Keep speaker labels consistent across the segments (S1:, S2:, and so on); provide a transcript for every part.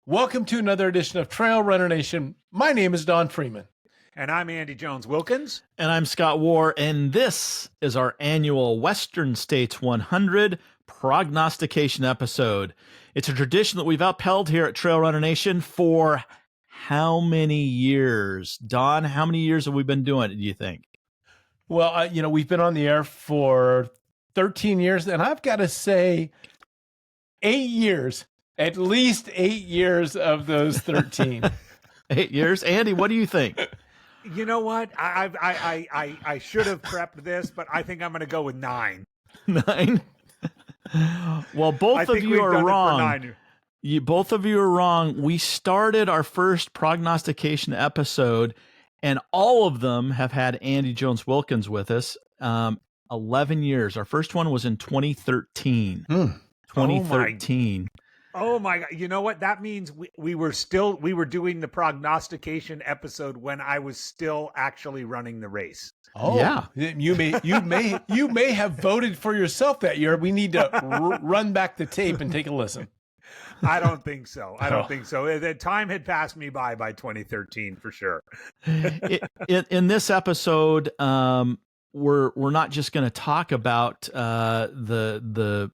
S1: Welcome to another edition of Trail Runner Nation. My name is Don Freeman.
S2: And I'm Andy Jones-Wilkins.
S3: And I'm Scott Warr, and this is our annual Western States 100 prognostication episode. It's a tradition that we've upheld here at Trail Runner Nation for how many years? Don, how many years have we been doing it, do you think?
S1: Well, we've been on the air for 13 years, and I've got to say 8 years, at least 8 years of those 13.
S3: 8 years? Andy, what do you think?
S2: You know what? I should have prepped this, but I think I'm going to go with 9.
S3: 9? Well, both of you are wrong. Both of you are wrong. We started our first prognostication episode, and all of them have had Andy Jones-Wilkins with us. 11 years. Our first one was in 2013. 2013.
S2: Oh my God. You know what? That means we were doing the prognostication episode when I was still actually running the race.
S1: Oh yeah. You may have voted for yourself that year. We need to run back the tape and take a listen.
S2: I don't think so. The time had passed me by 2013 for sure.
S3: In this episode, we're not just going to talk about the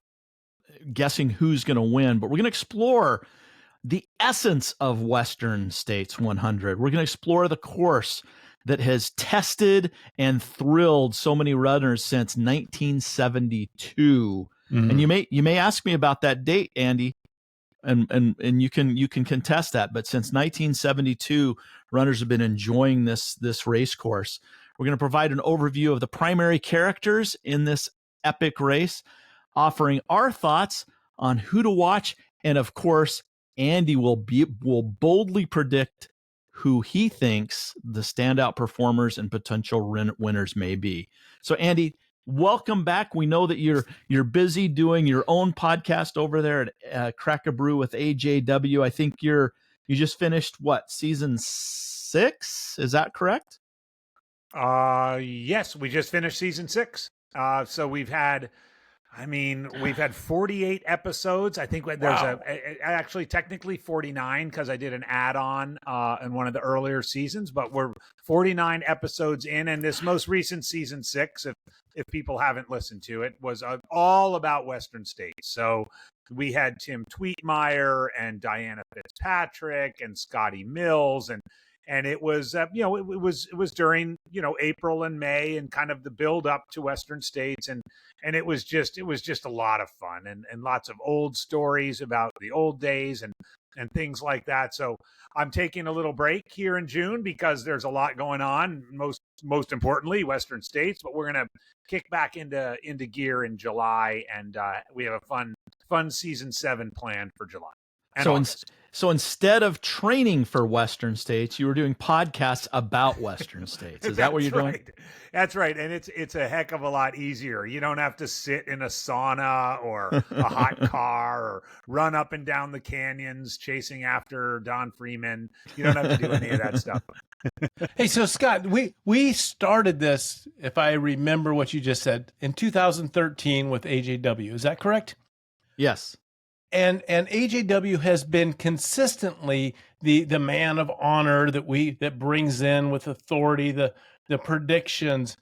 S3: guessing who's going to win, but we're going to explore the essence of Western States 100. We're going to explore the course that has tested and thrilled so many runners since 1972. Mm-hmm. And you may ask me about that date, Andy, and you can contest that. But since 1972, runners have been enjoying this race course. We're going to provide an overview of the primary characters in this epic race, offering our thoughts on who to watch, and of course, Andy will boldly predict who he thinks the standout performers and potential winners may be. So, Andy, welcome back. We know that you're busy doing your own podcast over there at Crack a Brew with AJW. I think you just finished season 6? Is that correct?
S2: Yes, we just finished season 6. So we've had 48 episodes. I think there's actually technically 49 because I did an add-on in one of the earlier seasons, but we're 49 episodes in, and this most recent season 6, if people haven't listened to it, was all about Western States. So we had Tim Tweetmeyer and Diana Fitzpatrick and Scotty Mills, and it was it was during April and May and kind of the build up to Western States, and it was just a lot of fun and lots of old stories about the old days and things like that. So I'm taking a little break here in June because there's a lot going on, most importantly Western States, but we're going to kick back into gear in July, and we have a fun season 7 planned for July.
S3: So instead of training for Western States, you were doing podcasts about Western States. Is that what you're doing?
S2: That's right. And it's a heck of a lot easier. You don't have to sit in a sauna or a hot car or run up and down the canyons chasing after Don Freeman. You don't have to do any of that stuff.
S1: Hey, so Scott, we started this, if I remember what you just said, in 2013 with AJW. Is that correct?
S3: Yes.
S1: And AJW has been consistently the man of honor that brings in with authority the predictions.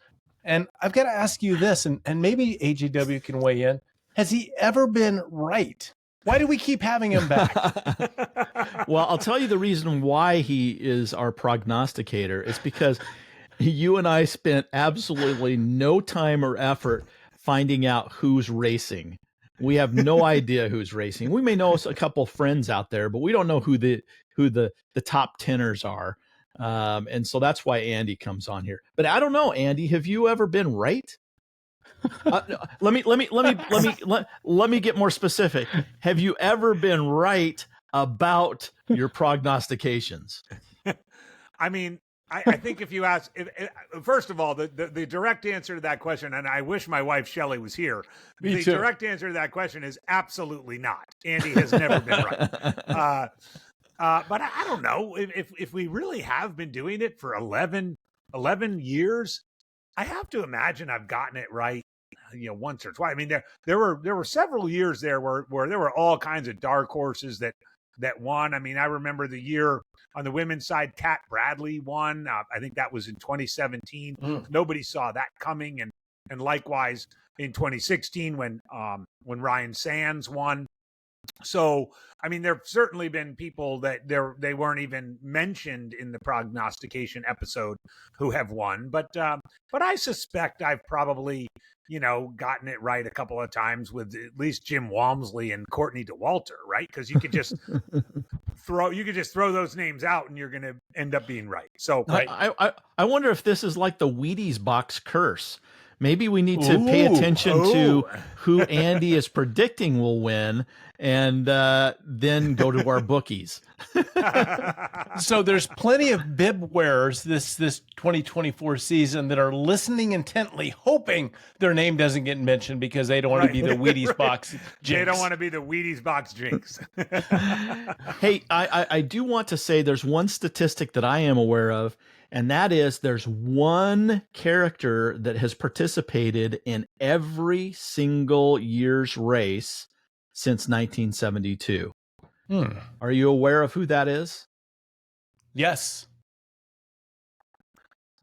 S1: And I've got to ask you this, and maybe AJW can weigh in. Has he ever been right? Why do we keep having him back?
S3: Well, I'll tell you the reason why he is our prognosticator. It's because you and I spent absolutely no time or effort finding out who's racing. We have no idea who's racing. We may know a couple friends out there, but we don't know who the top tenors are. And so that's why Andy comes on here. But I don't know, Andy, have you ever been right? Let me get more specific. Have you ever been right about your prognostications?
S2: I mean, I think if you ask, first of all, the direct answer to that question, and I wish my wife Shelley was here. The direct answer to that question is absolutely not. Andy has never been right. But I don't know if we really have been doing it for 11 years. I have to imagine I've gotten it right, once or twice. I mean, there were several years there where there were all kinds of dark horses that that won. I mean, I remember the year on the women's side, Kat Bradley won. I think that was in 2017. Nobody saw that coming, and likewise in 2016 when Ryan Sands won. So, I mean, there've certainly been people that they weren't even mentioned in the prognostication episode who have won, but I suspect I've probably, gotten it right a couple of times with at least Jim Walmsley and Courtney DeWalter, right? Because you could just throw those names out and you're going to end up being right. So, right.
S3: I wonder if this is like the Wheaties box curse. Maybe we need to pay attention to who Andy is predicting will win, and then go to our bookies.
S1: So there's plenty of bib wearers this 2024 season that are listening intently, hoping their name doesn't get mentioned because they don't want to be the Wheaties box jinx.
S2: They don't want to be the Wheaties box jinx.
S3: Hey, I do want to say there's one statistic that I am aware of, and that is there's one character that has participated in every single year's race since 1972. Are you aware of who that is?
S1: Yes.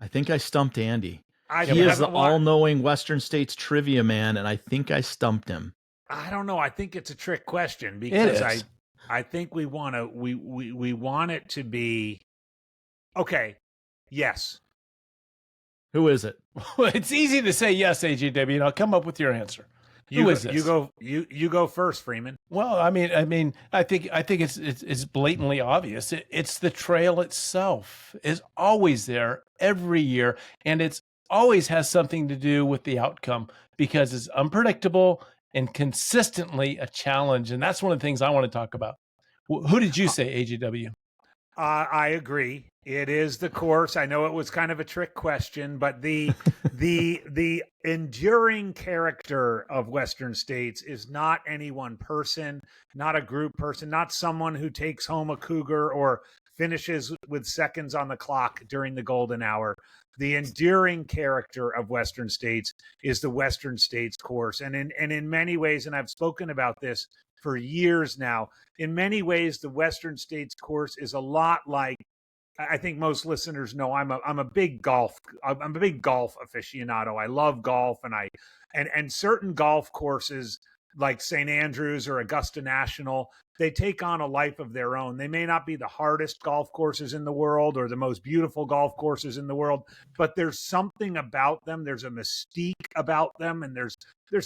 S3: I think I stumped Andy.
S2: He
S3: is the all-knowing Western States trivia man, and I think I stumped him.
S2: I don't know. I think it's a trick question because I think we want to we want it to be okay. Yes.
S3: Who is it?
S1: Well, it's easy to say yes, AJW. Now come up with your answer. Who is this?
S2: You go first, Freeman.
S1: Well, I mean, I think it's blatantly obvious. It's the trail itself is always there every year, and it's always has something to do with the outcome because it's unpredictable and consistently a challenge. And that's one of the things I want to talk about. Who did you say, AJW?
S2: I agree. It is the course. I know it was kind of a trick question, but the enduring character of Western States is not any one person, not a group person, not someone who takes home a cougar or finishes with seconds on the clock during the golden hour. The enduring character of Western States is the Western States course. And in many ways, and I've spoken about this for years now, in many ways, the Western States course is a lot like, I think most listeners know I'm a big golf aficionado. I love golf, and certain golf courses like St. Andrews or Augusta National, they take on a life of their own. They may not be the hardest golf courses in the world or the most beautiful golf courses in the world, but there's something about them. There's a mystique about them, and there's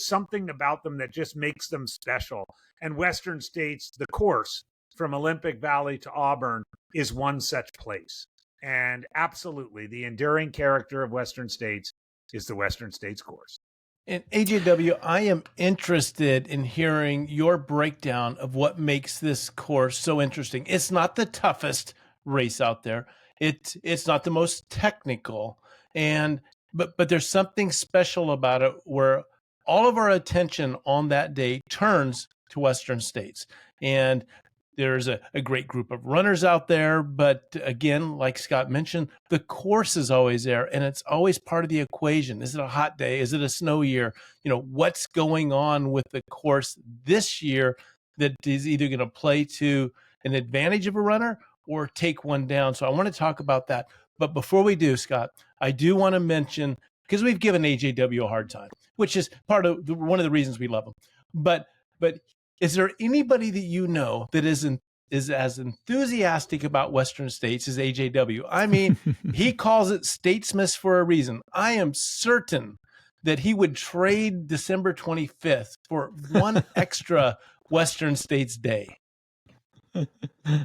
S2: something about them that just makes them special. And Western States, the course from Olympic Valley to Auburn, is one such place. And absolutely, the enduring character of Western States is the Western States course.
S1: And AJW, I am interested in hearing your breakdown of what makes this course so interesting. It's not the toughest race out there. It's not the most technical, but there's something special about it where all of our attention on that day turns to Western States. And there's a great group of runners out there, but again, like Scott mentioned, the course is always there, and it's always part of the equation. Is it a hot day? Is it a snow year? What's going on with the course this year that is either going to play to an advantage of a runner or take one down? So I want to talk about that. But before we do, Scott, I do want to mention, because we've given AJW a hard time, which is part of one of the reasons we love him. But is there anybody that you know that is as enthusiastic about Western States as AJW? I mean, he calls it Statesmas for a reason. I am certain that he would trade December 25th for one extra Western States day.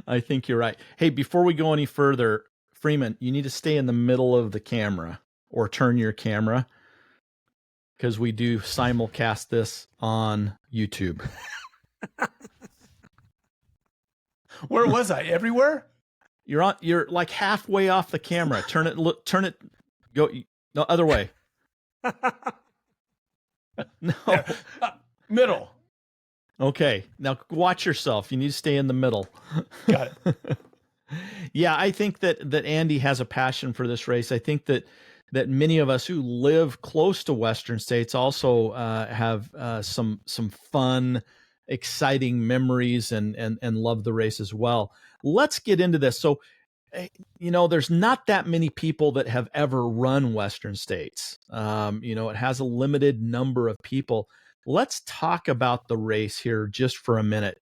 S3: I think you're right. Hey, before we go any further, Freeman, you need to stay in the middle of the camera or turn your camera, because we do simulcast this on YouTube.
S1: Where was I? Everywhere?
S3: You're like halfway off the camera. Turn it, go, no, other way. No.
S1: Middle.
S3: Okay. Now watch yourself. You need to stay in the middle.
S1: Got it.
S3: Yeah, I think that Andy has a passion for this race. I think that many of us who live close to Western States also have some fun exciting memories and love the race as well. Let's get into this. So, there's not that many people that have ever run Western States. It has a limited number of people. Let's talk about the race here just for a minute.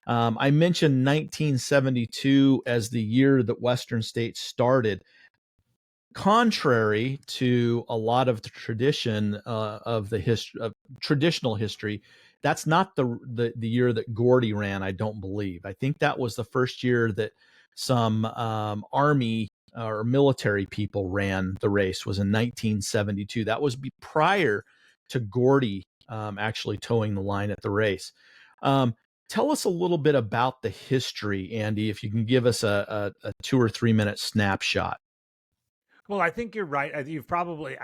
S3: I mentioned 1972 as the year that Western States started. Contrary to a lot of the tradition of the history of traditional history, that's not the year that Gordy ran. I don't believe. I think that was the first year that some army or military people ran the race. Was in 1972. That was prior to Gordy actually towing the line at the race. Tell us a little bit about the history, Andy, if you can give us a 2 or 3 minute snapshot.
S2: Well, I think you're right. I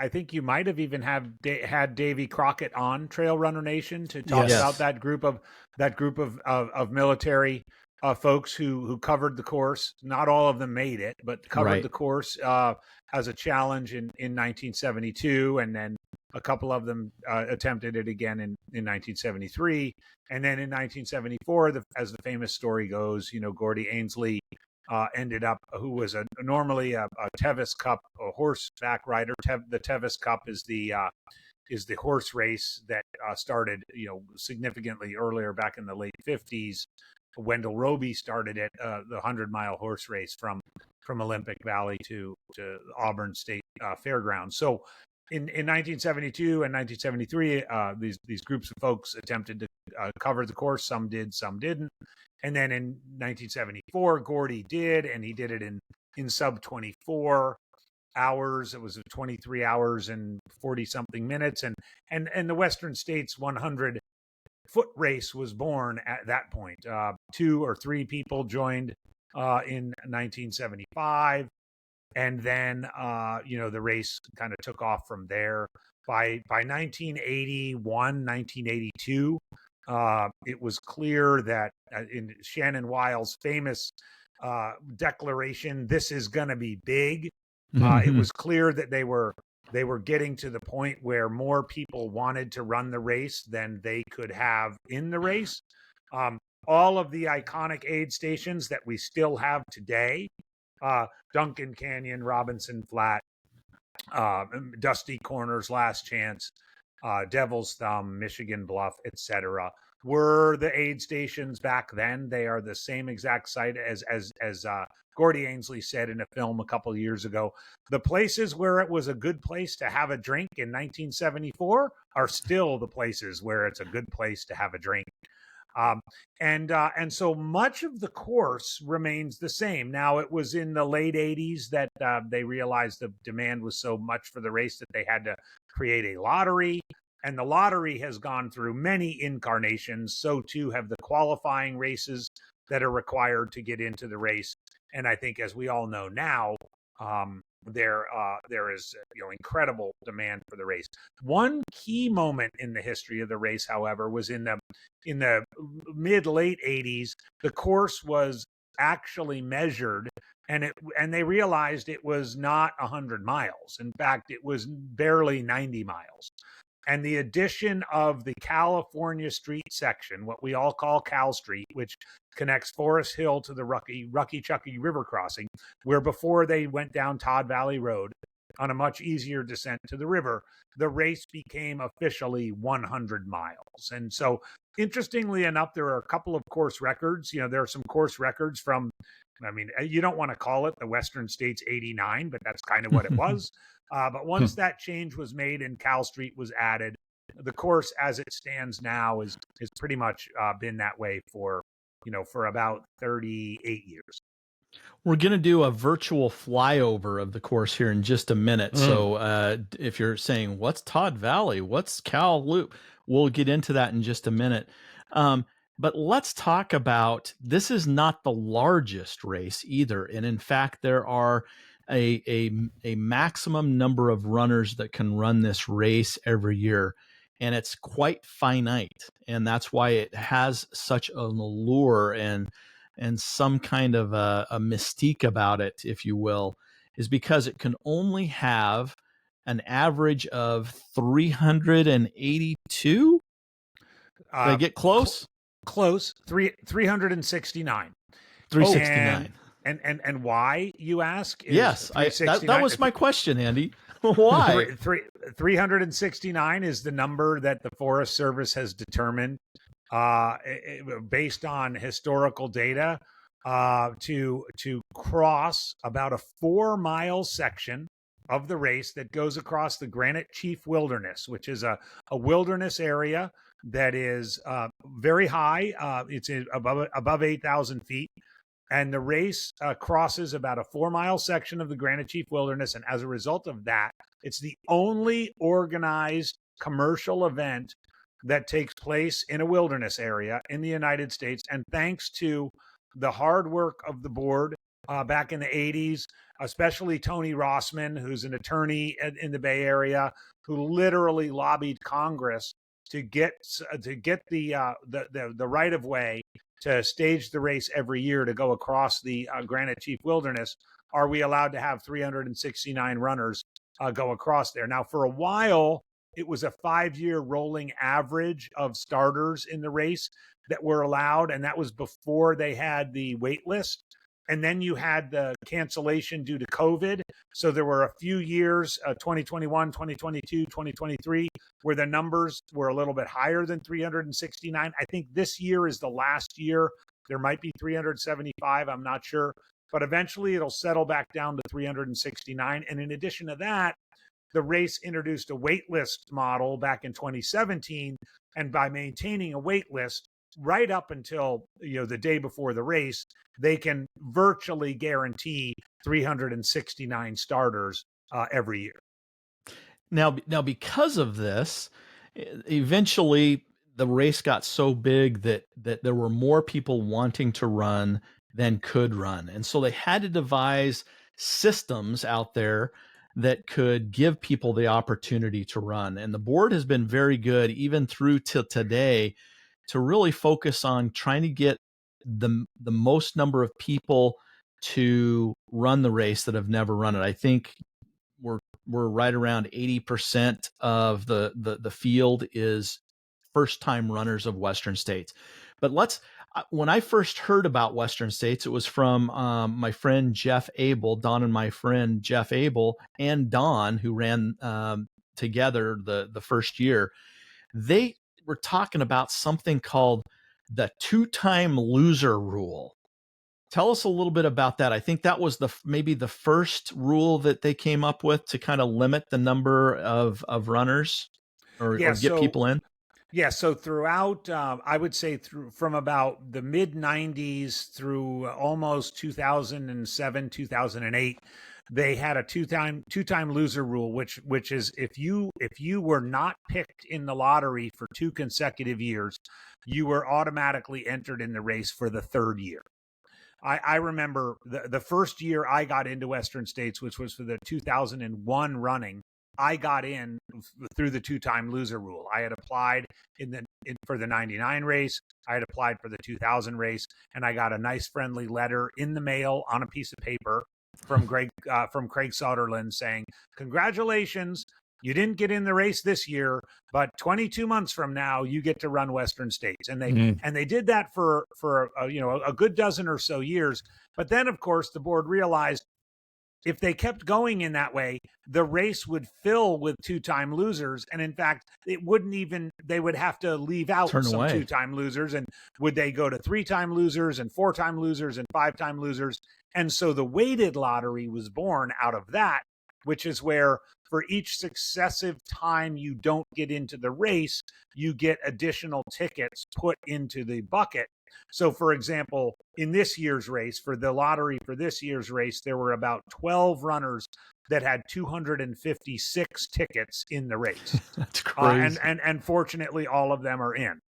S2: think you might have even had Davy Crockett on Trail Runner Nation to talk about that group of military folks who covered the course. Not all of them made it, but covered the course as a challenge in 1972, and then a couple of them attempted it again in 1973, and then in 1974, as the famous story goes, Gordy Ainslie ended up, who was normally a Tevis Cup, a horseback rider. The Tevis Cup is the horse race that started, significantly earlier, back in the late 50s. Wendell Roby started it, the 100-mile horse race from Olympic Valley to Auburn State Fairgrounds. So in 1972 and 1973, these groups of folks attempted to cover the course. Some did, some didn't. And then in 1974, Gordy did, and he did it in sub 24 hours. It was 23 hours and 40 something minutes. And the Western States 100 foot race was born at that point. 2 or 3 people joined in 1975. And then, the race kind of took off from there. By 1981, 1982, it was clear that in Shannon Wiles' famous declaration, "This is going to be big," it was clear that they were getting to the point where more people wanted to run the race than they could have in the race. All of the iconic aid stations that we still have today, Duncan Canyon, Robinson Flat, Dusty Corners, Last Chance, Devil's Thumb, Michigan Bluff, etc., were the aid stations back then. They are the same exact site as Gordy Ainslie said in a film a couple of years ago. The places where it was a good place to have a drink in 1974 are still the places where it's a good place to have a drink. And so much of the course remains the same. Now, it was in the late 80s that they realized the demand was so much for the race that they had to create a lottery. And the lottery has gone through many incarnations. So too have the qualifying races that are required to get into the race. And I think, as we all know now, there is incredible demand for the race. One key moment in the history of the race, however, was in the mid-late 80s. The course was actually measured, and they realized it was not 100 miles. In fact, it was barely 90 miles. And the addition of the California Street section, what we all call Cal Street, which connects Forest Hill to the Rucky-Chucky River crossing, where before they went down Todd Valley Road on a much easier descent to the river, the race became officially 100 miles. And so, interestingly enough, there are a couple of course records. There are some course records from, you don't want to call it the Western States 89, but that's kind of what it was. But once that change was made and Cal Street was added, the course as it stands now is pretty much been that way for about 38 years.
S3: We're going to do a virtual flyover of the course here in just a minute. So if you're saying, what's Todd Valley? What's Cal Loop? We'll get into that in just a minute. But let's talk about, this is not the largest race either. And in fact, there are a maximum number of runners that can run this race every year. And it's quite finite. And that's why it has such an allure and some kind of a mystique about it, if you will, is because it can only have an average of 382. Did I get close?
S2: Close. 369.
S3: 369.
S2: And why, you ask?
S3: Yes, that was my question, Andy. Why?
S2: 369 is the number that the Forest Service has determined based on historical data to cross about a 4-mile section of the race that goes across the Granite Chief Wilderness, which is a wilderness area that is very high. It's above 8,000 feet. And the race crosses about a 4-mile section of the Granite Chief Wilderness. And as a result of that, it's the only organized commercial event that takes place in a wilderness area in the United States. And thanks to the hard work of the board back in the 80s, especially Tony Rossman, who's an attorney in the Bay Area, who literally lobbied Congress to get the right of way to stage the race every year to go across the Granite Chief Wilderness, are we allowed to have 369 runners go across there. Now, for a while, it was a 5-year rolling average of starters in the race that were allowed, and that was before they had the wait list. And then you had the cancellation due to COVID. So there were a few years, 2021, 2022, 2023, where the numbers were a little bit higher than 369. I think this year is the last year. There might be 375. I'm not sure. But eventually it'll settle back down to 369. And in addition to that, the race introduced a wait list model back in 2017. And by maintaining a wait list, right up until the day before the race, they can virtually guarantee 369 starters every year.
S3: Now, because of this, eventually the race got so big that there were more people wanting to run than could run, and so they had to devise systems out there that could give people the opportunity to run. And the board has been very good, even through till today, to really focus on trying to get the most number of people to run the race that have never run it. I think we're right around 80% of the field is first time runners of Western States. But when I first heard about Western States, it was from my friend Jeff Abel, Don and my friend Jeff Abel, and Don, who ran together the first year. They were talking about something called the 2-time loser rule. Tell us a little bit about that. I think that was maybe the first rule that they came up with to kind of limit the number of runners or get people in.
S2: Yeah, so throughout, I would say from about the mid 90s through almost 2007, 2008, they had a two-time loser rule, which is if you were not picked in the lottery for 2 consecutive years, you were automatically entered in the race for the 3rd year. I remember the first year I got into Western States, which was for the 2001 running. I got in through the 2-time loser rule. I had applied for the 99 race. I had applied for the 2000 race, and I got a nice friendly letter in the mail on a piece of paper from Craig Soderlund saying, "Congratulations, you didn't get in the race this year, but 22 months from now you get to run Western States." And they did that for a good dozen or so years. But then, of course, the board realized if they kept going in that way, the race would fill with 2-time losers. And in fact, they would have to leave out some 2-time losers. And would they go to 3-time losers and 4-time losers and 5-time losers? And so the weighted lottery was born out of that, which is where for each successive time you don't get into the race, you get additional tickets put into the bucket. So, for example, in this year's race, for the lottery for this year's race, there were about 12 runners that had 256 tickets in the race.
S3: That's crazy.
S2: And fortunately, all of them are in.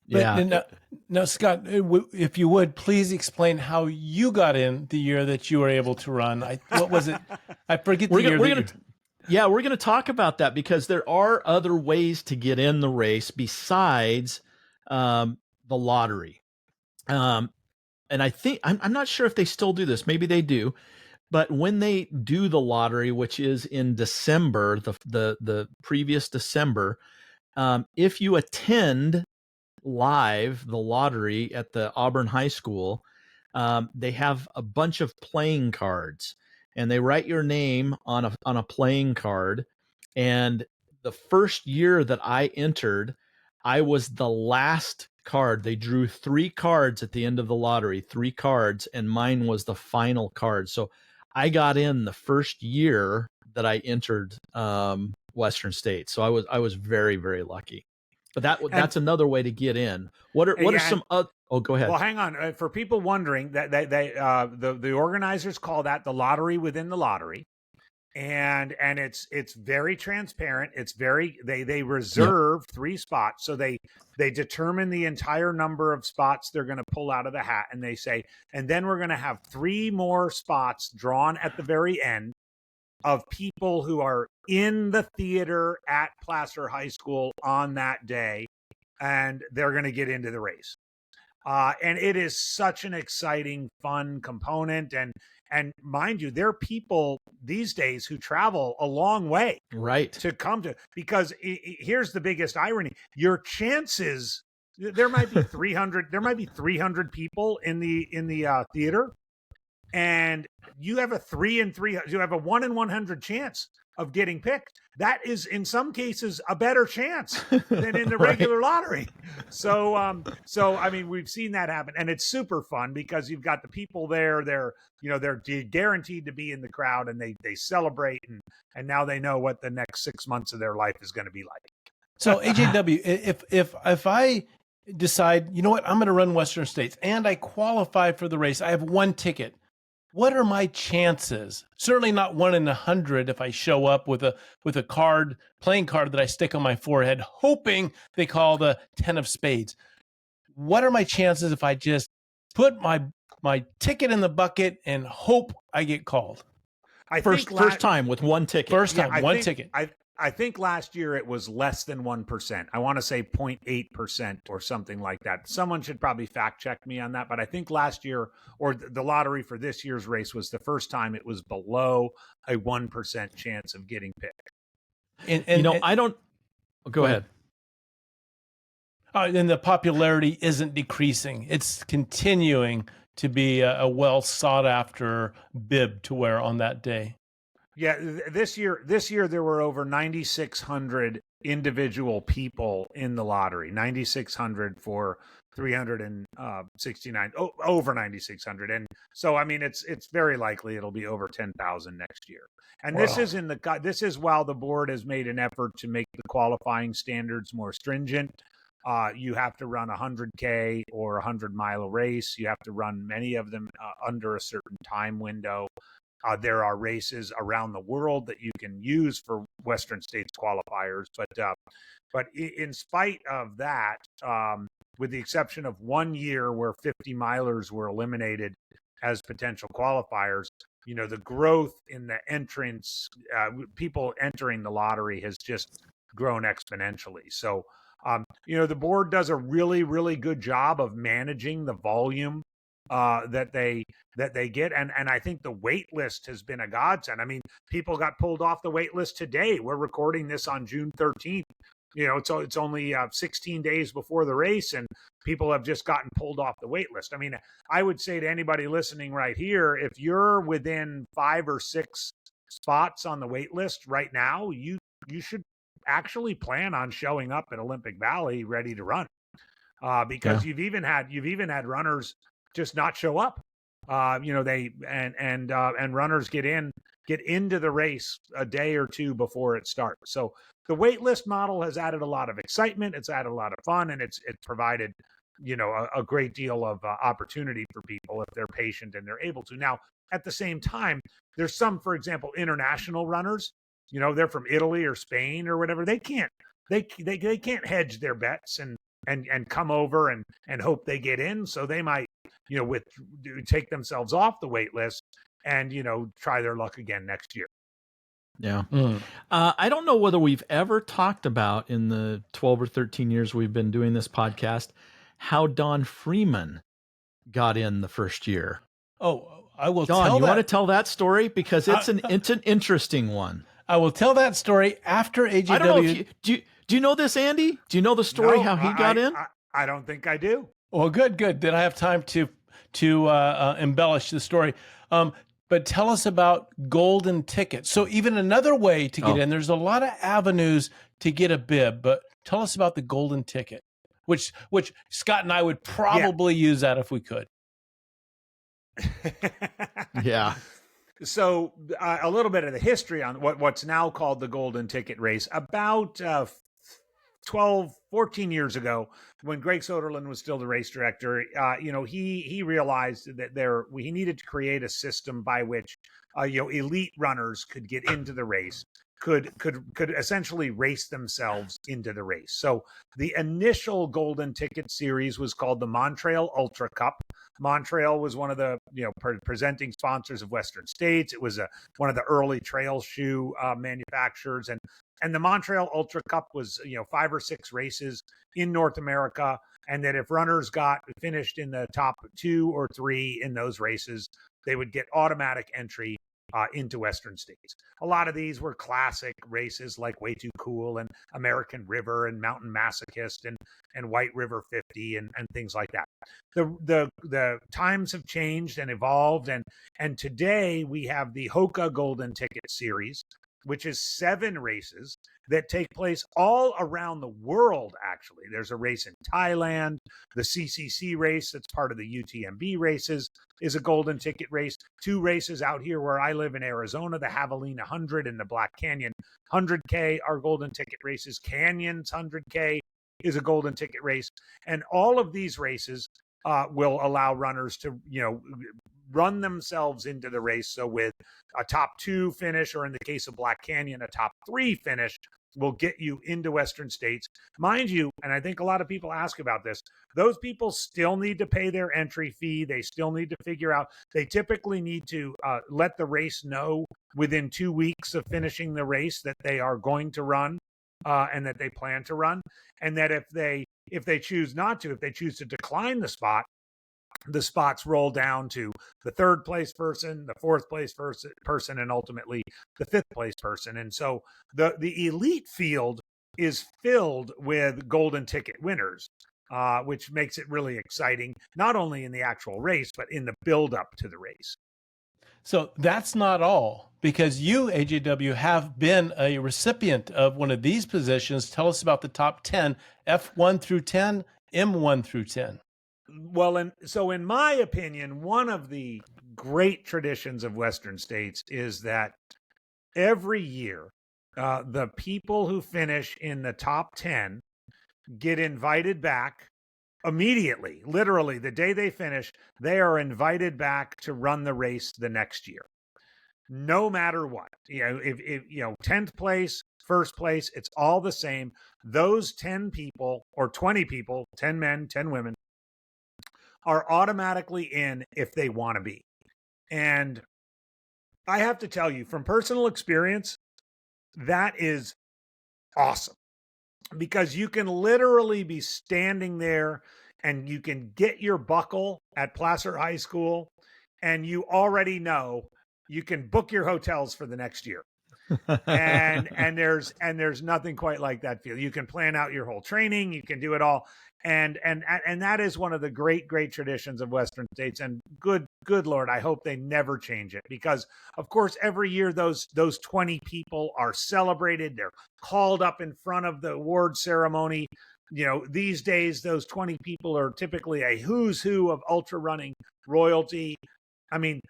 S3: Yeah.
S1: Now, Scott, if you would, please explain how you got in the year that you were able to run. What was it? I forget the year.
S3: Yeah, we're going to talk about that because there are other ways to get in the race besides the lottery. And I think, I'm not sure if they still do this. Maybe they do. But when they do the lottery, which is in December, the previous December, if you attend live the lottery at the Auburn High School, they have a bunch of playing cards, and they write your name on a playing card. And the first year that I entered, I was the last card. They drew 3 cards at the end of the lottery, 3 cards, and mine was the final card. So I got in the first year that I entered Western State. So I was very, very lucky. But that's another way to get in. What are some other? Oh, go ahead.
S2: Well, hang on. For people wondering, that the organizers call that the lottery within the lottery, and it's very transparent. It's very they reserve 3 spots, so they determine the entire number of spots they're going to pull out of the hat, and they say, and then we're going to have 3 more spots drawn at the very end of people who are in the theater at Placer High School on that day, and they're going to get into the race. And it is such an exciting, fun component. And mind you, there are people these days who travel a long way to come to, because here's the biggest irony. Your chances, there might be 300 people in the theater, and you have a 1 in 100 chance of getting picked. That is, in some cases, a better chance than in the regular lottery. So I mean, we've seen that happen, and it's super fun because you've got the people there. They're guaranteed to be in the crowd, and they celebrate, and now they know what the next 6 months of their life is going to be like.
S1: So AJW, if I decide, you know what, I'm going to run Western States, and I qualify for the race, I have 1 ticket. What are my chances? Certainly not 1 in 100 if I show up with a playing card that I stick on my forehead, hoping they call the 10 of spades. What are my chances if I just put my ticket in the bucket and hope I get called?
S3: First time with 1 ticket.
S1: First time, one ticket.
S2: I think last year it was less than 1%. I want to say 0.8% or something like that. Someone should probably fact check me on that. But I think last year, or the lottery for this year's race, was the first time it was below a 1% chance of getting picked.
S3: I don't. Go ahead.
S1: And the popularity isn't decreasing. It's continuing to be a well sought after bib to wear on that day.
S2: Yeah, this year there were over 9,600 individual people in the lottery. 9,600 for 369, over 9,600, and so I mean it's very likely it'll be over 10,000 next year. And this is while the board has made an effort to make the qualifying standards more stringent. You have to run a 100K or 100-mile race. You have to run many of them under a certain time window. There are races around the world that you can use for Western States qualifiers, but in spite of that, with the exception of 1 year where 50-milers were eliminated as potential qualifiers, the growth in the entrance, people entering the lottery has just grown exponentially. So, the board does a really, really good job of managing the volume that they get, and I think the wait list has been a godsend. I mean, people got pulled off the wait list today. We're recording this on June 13th. It's only 16 days before the race, and people have just gotten pulled off the wait list. I mean, I would say to anybody listening right here, if you're within 5 or 6 spots on the wait list right now, you should actually plan on showing up at Olympic Valley ready to run, because you've even had runners just not show up. They and runners get into the race a day or 2 before it starts. So the wait list model has added a lot of excitement. It's added a lot of fun, and it's provided a great deal of opportunity for people if they're patient and they're able to. Now, at the same time, there's some, for example, international runners. They're from Italy or Spain or whatever. They can't hedge their bets and come over and hope they get in. So they might take themselves off the wait list and try their luck again next year.
S3: Yeah. I don't know whether we've ever talked about, in the 12 or 13 years we've been doing this podcast, how Don Freeman got in the first year.
S1: Oh, I will.
S3: Don, you want to tell that story? Because it's an interesting one.
S1: I will tell that story after AJW.
S3: I don't know do you know this, Andy? Do you know the story how he got in?
S2: I don't think I do.
S1: Well, good. Did I have time to embellish the story? But tell us about golden tickets. So even another way to get in. There's a lot of avenues to get a bib, but tell us about the golden ticket, which Scott and I would probably use that if we could.
S3: Yeah.
S2: So a little bit of the history on what's now called the Golden Ticket Race. About 14 years ago, when Greg Soderlund was still the race director, he realized that he needed to create a system by which elite runners could get into the race, could essentially race themselves into the race. So the initial Golden Ticket series was called the Montreal Ultra Cup. Montreal was one of the presenting sponsors of Western States. It was one of the early trail shoe manufacturers, and the Montreal Ultra Cup was 5 or 6 races in North America, and that if runners finished in the top 2 or 3 in those races, they would get automatic entry into Western States. A lot of these were classic races like Way Too Cool and American River and Mountain Masochist and White River 50 and things like that. The times have changed and evolved, and today we have the Hoka Golden Ticket Series, which is 7 races that take place all around the world, actually. There's a race in Thailand. The CCC race that's part of the UTMB races is a Golden Ticket race. 2 races out here where I live in Arizona, the Javelina 100 and the Black Canyon 100K are Golden Ticket races. Canyons 100K is a Golden Ticket race. And all of these races will allow runners to, run themselves into the race. So with a top 2 finish, or in the case of Black Canyon, a top 3 finish, will get you into Western States. Mind you, and I think a lot of people ask about this, those people still need to pay their entry fee. They still need to figure out, they typically need to let the race know within 2 weeks of finishing the race that they are going to run and that they plan to run. And that if they choose not to, if they choose to decline the spots roll down to the 3rd place person, the 4th place person, and ultimately the 5th place person. And so the elite field is filled with Golden Ticket winners, which makes it really exciting, not only in the actual race, but in the build up to the race.
S1: So that's not all, because you, AJW, have been a recipient of one of these positions. Tell us about the top 10, F1 through 10, M1 through 10.
S2: Well, and so in my opinion, one of the great traditions of Western States is that every year, the people who finish in the top 10 get invited back immediately. Literally, the day they finish, they are invited back to run the race the next year, no matter what. If 10th place, 1st place, it's all the same. Those 10 people or 20 people, 10 men, 10 women, are automatically in if they want to be. And I have to tell you, from personal experience, that is awesome, because you can literally be standing there and you can get your buckle at Placer High School and you already know you can book your hotels for the next year. and there's nothing quite like that feel. You can plan out your whole training, you can do it all. And that is one of the great traditions of Western States. And good Lord, I hope they never change it, because of course every year those 20 people are celebrated. They're called up in front of the award ceremony. These days those 20 people are typically a who's who of ultra running royalty. I mean,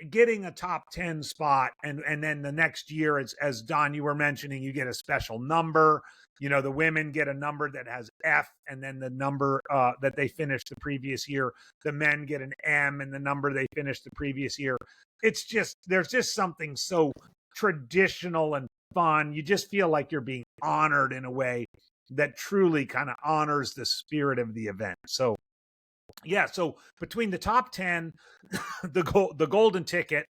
S2: getting a top 10 spot, and then the next year, as Don, you were mentioning, you get a special number. The women get a number that has F, and then the number that they finished the previous year. The men get an M, and the number they finished the previous year. It's just, there's just something so traditional and fun. You just feel like you're being honored in a way that truly kind of honors the spirit of the event. So, yeah, so between the top 10, the Golden Ticket,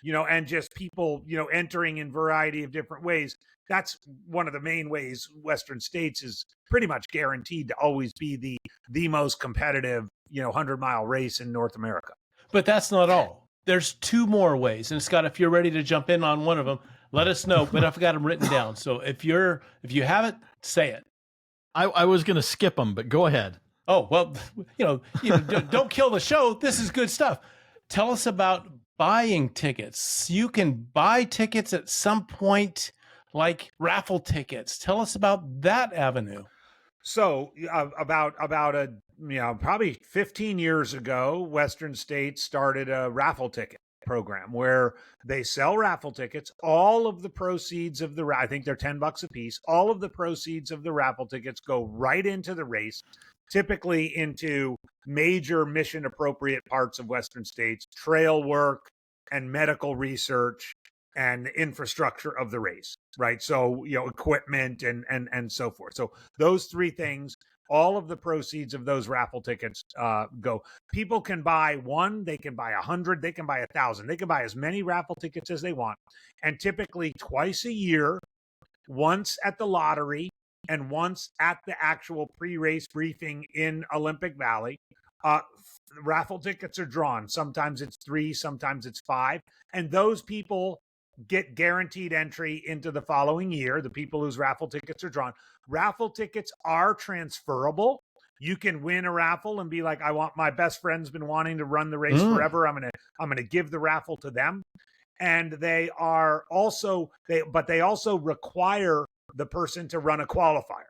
S2: and just people, entering in variety of different ways, that's one of the main ways Western States is pretty much guaranteed to always be the most competitive, 100-mile race in North America.
S1: But that's not all. There's 2 more ways. And Scott, if you're ready to jump in on one of them, let us know. But I've got them written down. So if you have it, say it.
S3: I was going to skip them, but go ahead.
S1: Oh, well, don't kill the show. This is good stuff. Tell us about buying tickets. You can buy tickets at some point, like raffle tickets. Tell us about that avenue.
S2: So about a probably 15 years ago, Western States started a raffle ticket program where they sell raffle tickets. All of the proceeds of I think they're $10 a piece. All of the proceeds of the raffle tickets go right into the race, typically into major mission appropriate parts of Western States, trail work and medical research and infrastructure of the race, right? So, equipment and so forth. So those three things, all of the proceeds of those raffle tickets go. People can buy one, they can buy 100, they can buy 1,000, they can buy as many raffle tickets as they want. And typically twice a year, once at the lottery and once at the actual pre-race briefing in Olympic Valley, raffle tickets are drawn. Sometimes it's 3, sometimes it's 5. And those people get guaranteed entry into the following year, the people whose raffle tickets are drawn. Raffle tickets are transferable. You can win a raffle and be like, I want, my best friend's been wanting to run the race forever. I'm going to give the raffle to them. And they are also, they also require the person to run a qualifier,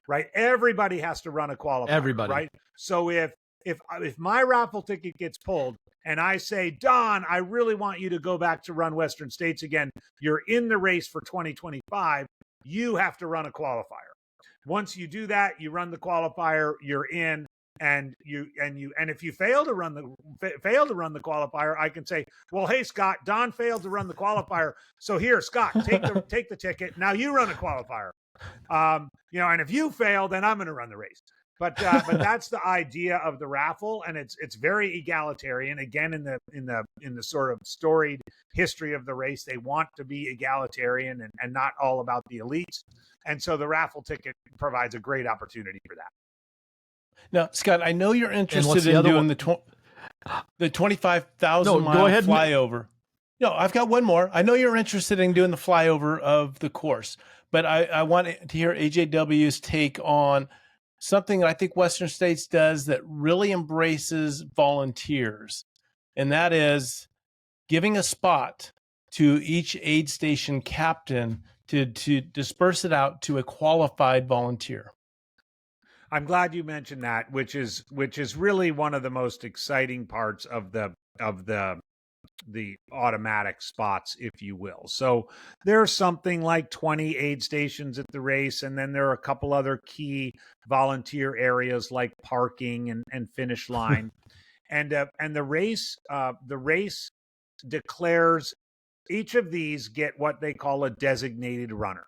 S2: right? Everybody has to run a qualifier.
S3: Everybody.
S2: Right? So if my raffle ticket gets pulled and I say, Don, I really want you to go back to run Western States again, you're in the race for 2025, you have to run a qualifier. Once you do that, you run the qualifier, you're in, and if you fail to run the qualifier, I can say, well, hey, Scott, Don failed to run the qualifier, so here, Scott, take the ticket, now you run a qualifier. And if you fail, then I'm going to run the race. But that's the idea of the raffle, and it's very egalitarian. Again, in the sort of storied history of the race, they want to be egalitarian and not all about the elites. And so the raffle ticket provides a great opportunity for that.
S1: Now, Scott, I know you're interested in doing the 25,000 mile flyover. No, I've got one more. I know you're interested in doing the flyover of the course, but I want to hear AJW's take on something that I think Western States does that really embraces volunteers, and that is giving a spot to each aid station captain to disperse it out to a qualified volunteer.
S2: I'm glad you mentioned that, which is really one of the most exciting parts of the automatic spots, if you will. So there's something like 20 aid stations at the race, and then there are a couple other key volunteer areas like parking and finish line. and the race declares each of these get what they call a designated runner.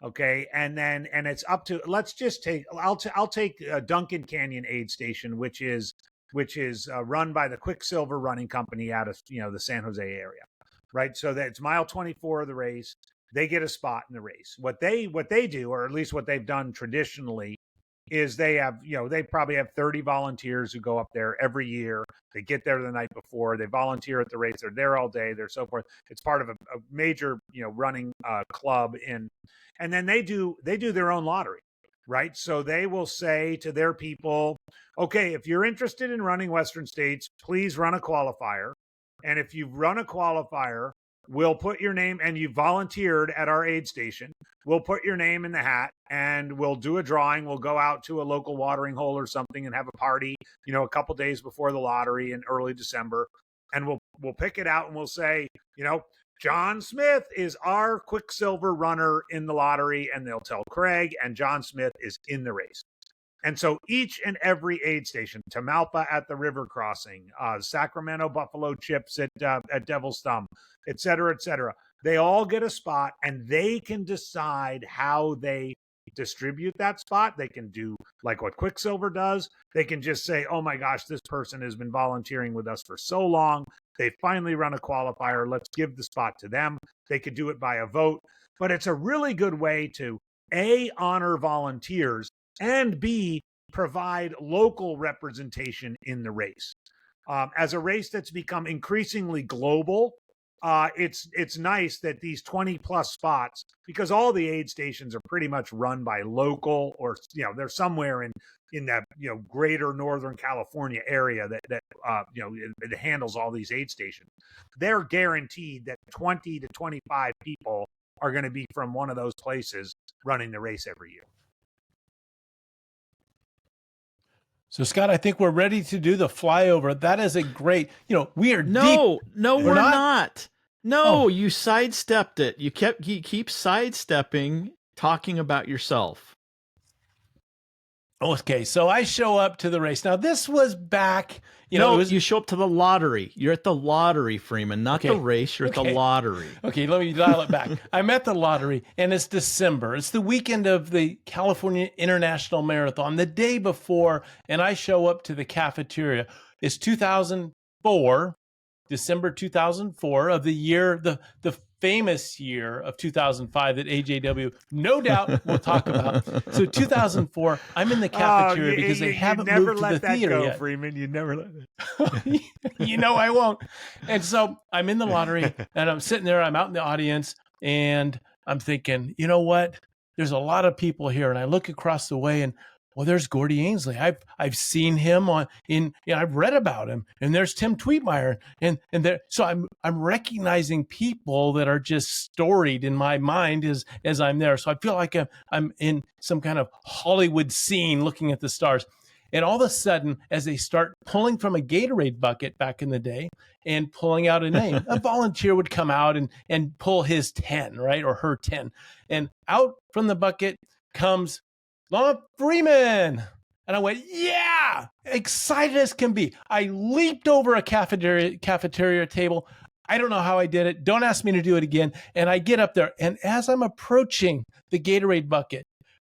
S2: Okay. And it's up to, I'll take Duncan Canyon Aid Station, which is run by the Quicksilver Running Company out of, the San Jose area. Right. So that's mile 24 of the race. They get a spot in the race. What they do, or at least what they've done traditionally, is they have, they probably have 30 volunteers who go up there every year. They get there the night before, they volunteer at the race. They're there all day. They're so forth. It's part of a major, running club and then they do their own lottery, right? So they will say to their people, okay, if you're interested in running Western States, please run a qualifier. And if you've run a qualifier, we'll put your name, and you volunteered at our aid station, we'll put your name in the hat and we'll do a drawing. We'll go out to a local watering hole or something and have a party, a couple days before the lottery in early December. And we'll pick it out and we'll say, John Smith is our Quicksilver runner in the lottery, and they'll tell Craig, and John Smith is in the race. And so each and every aid station, Tamalpa at the river crossing, Sacramento Buffalo Chips at Devil's Thumb, et cetera, they all get a spot, and they can decide how they distribute that spot. They can do like what Quicksilver does. They can just say, oh my gosh, this person has been volunteering with us for so long. They finally run a qualifier. Let's give the spot to them. They could do it by a vote, but it's a really good way to A, honor volunteers, and B, provide local representation in the race. As a race that's become increasingly global, it's nice that these 20 plus spots, because all the aid stations are pretty much run by local, or they're somewhere in that greater Northern California area that it handles all these aid stations. They're guaranteed that 20 to 25 people are going to be from one of those places running the race every year.
S1: So, Scott, I think we're ready to do the flyover. That is a great, we are
S3: No,
S1: deep.
S3: no, we're not. No,
S1: Oh.
S3: You sidestepped it. You keep sidestepping, talking about yourself.
S1: Okay, so I show up to the race. Now, this was back,
S3: you show up to the lottery. You're at the lottery, Freeman, not the race. You're at the lottery.
S1: Okay, let me dial it back. I'm at the lottery, and it's December. It's the weekend of the California International Marathon, the day before, and I show up to the cafeteria. It's 2004, December 2004 of the year, the famous year of 2005 that AJW no doubt we'll talk about. So 2004, I'm in the cafeteria because they haven't moved to the theater yet.
S2: Freeman, you never let that.
S1: I won't. And so I'm in the lottery and I'm sitting there, I'm out in the audience, and I'm thinking, you know what? There's a lot of people here. And I look across the way and, well, there's Gordy Ainsley. I've seen him I've read about him. And there's Tim Tweetmeyer. And there, so I'm recognizing people that are just storied in my mind as I'm there. So I feel like I'm in some kind of Hollywood scene looking at the stars. And all of a sudden, as they start pulling from a Gatorade bucket back in the day and pulling out a name, a volunteer would come out and pull his 10, right? Or her 10. And out from the bucket comes Lon Freeman. And I went, yeah, excited as can be. I leaped over a cafeteria table. I don't know how I did it. Don't ask me to do it again. And I get up there. And as I'm approaching the Gatorade bucket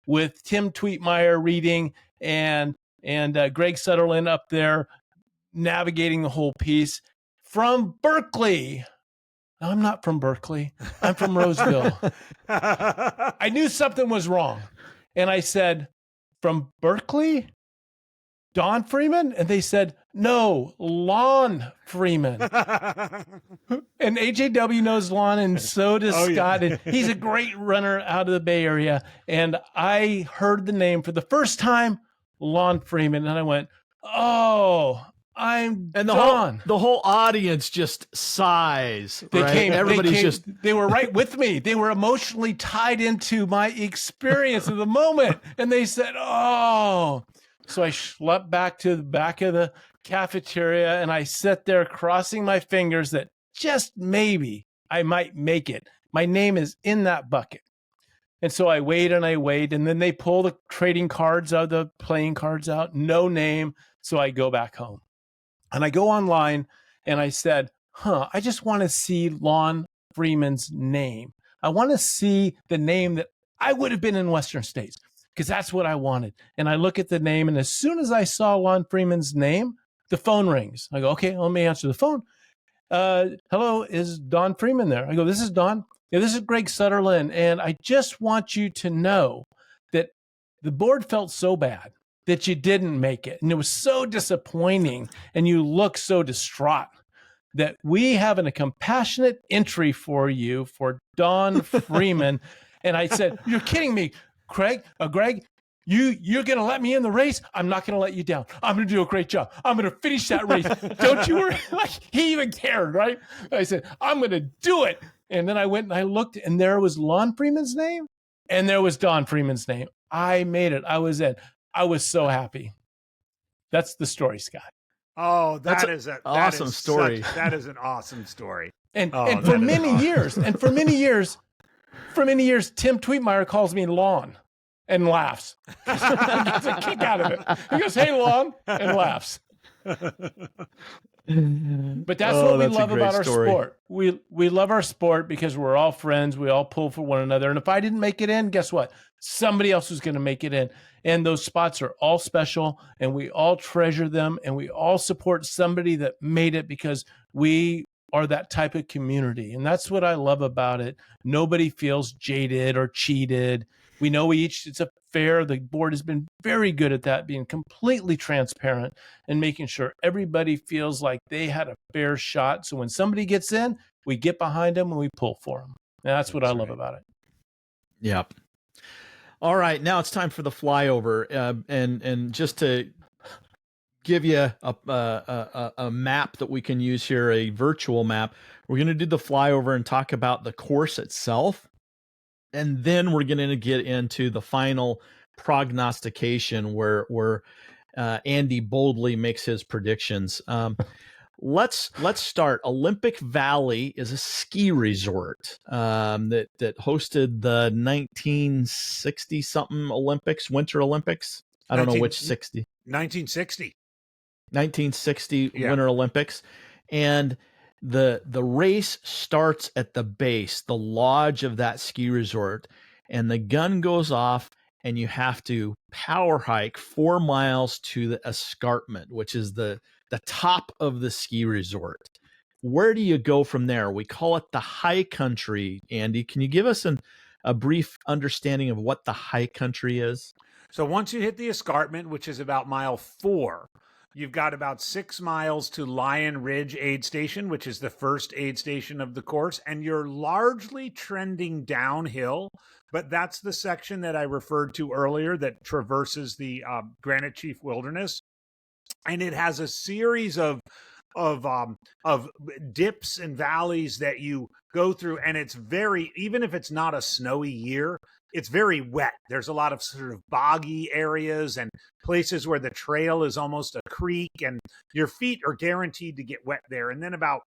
S1: with Tim Tweetmeyer reading and Greg Sutherland up there navigating the whole piece from Berkeley. No, I'm not from Berkeley. I'm from Roseville. I knew something was wrong. And I said, from Berkeley? Don Freeman? And they said, no, Lon Freeman. And AJW knows Lon, and so does Scott. And he's a great runner out of the Bay Area. And I heard the name for the first time, Lon Freeman. And I went, oh, I'm Don.
S3: The whole audience just sighs.
S1: They were right with me. They were emotionally tied into my experience of the moment. And they said, oh. So I schlepped back to the back of the cafeteria and I sat there crossing my fingers that just maybe I might make it. My name is in that bucket. And so I wait and I wait. And then they pull the trading cards out, the playing cards out, no name. So I go back home. And I go online and I said, I just want to see Lon Freeman's name. I want to see the name that I would have been in Western States because that's what I wanted. And I look at the name, and as soon as I saw Lon Freeman's name, the phone rings. I go, okay, let me answer the phone. Hello, is Don Freeman there? I go, this is Don. Yeah, this is Greg Sutherland. And I just want you to know that the board felt so bad that you didn't make it. And it was so disappointing. And you look so distraught that we have a compassionate entry for you for Don Freeman. And I said, you're kidding me, Greg, you're going to let me in the race? I'm not going to let you down. I'm going to do a great job. I'm going to finish that race. Don't you worry. Like, he even cared, right? I said, I'm going to do it. And then I went and I looked, and there was Lon Freeman's name and there was Don Freeman's name. I made it. I was in. I was so happy. That's the story, Scott.
S2: Oh, that is an awesome story. That is an awesome story.
S1: And for many years, Tim Tweetmeyer calls me Lon and laughs. He gets a kick out of it. He goes, hey, Lon, and laughs. But that's what we love about our sport. We love our sport because we're all friends. We all pull for one another. And if I didn't make it in, guess what? Somebody else was going to make it in. And those spots are all special, and we all treasure them, and we all support somebody that made it because we are that type of community. And that's what I love about it. Nobody feels jaded or cheated. We know it's a fair. The board has been very good at that, being completely transparent and making sure everybody feels like they had a fair shot. So when somebody gets in, we get behind them and we pull for them. And that's what I love about it.
S3: Yep. All right, now it's time for the flyover, and just to give you a map that we can use here, a virtual map. We're going to do the flyover and talk about the course itself, and then we're going to get into the final prognostication where Andy boldly makes his predictions. Let's start. Olympic Valley is a ski resort that hosted the 1960 something Olympics, Winter Olympics. I don't know which 60.
S2: 1960.
S3: 1960 Winter Olympics, and the race starts at the base, the lodge of that ski resort, and the gun goes off, and you have to power hike 4 miles to the escarpment, which is the top of the ski resort. Where do you go from there? We call it the high country. Andy, can you give us a brief understanding of what the high country is?
S2: So once you hit the escarpment, which is about mile 4, you've got about 6 miles to Lion Ridge Aid Station, which is the first aid station of the course, and you're largely trending downhill. But that's the section that I referred to earlier that traverses the Granite Chief Wilderness. And it has a series of dips and valleys that you go through, and it's very, even if it's not a snowy year, it's very wet. There's a lot of sort of boggy areas and places where the trail is almost a creek, and your feet are guaranteed to get wet there. And then about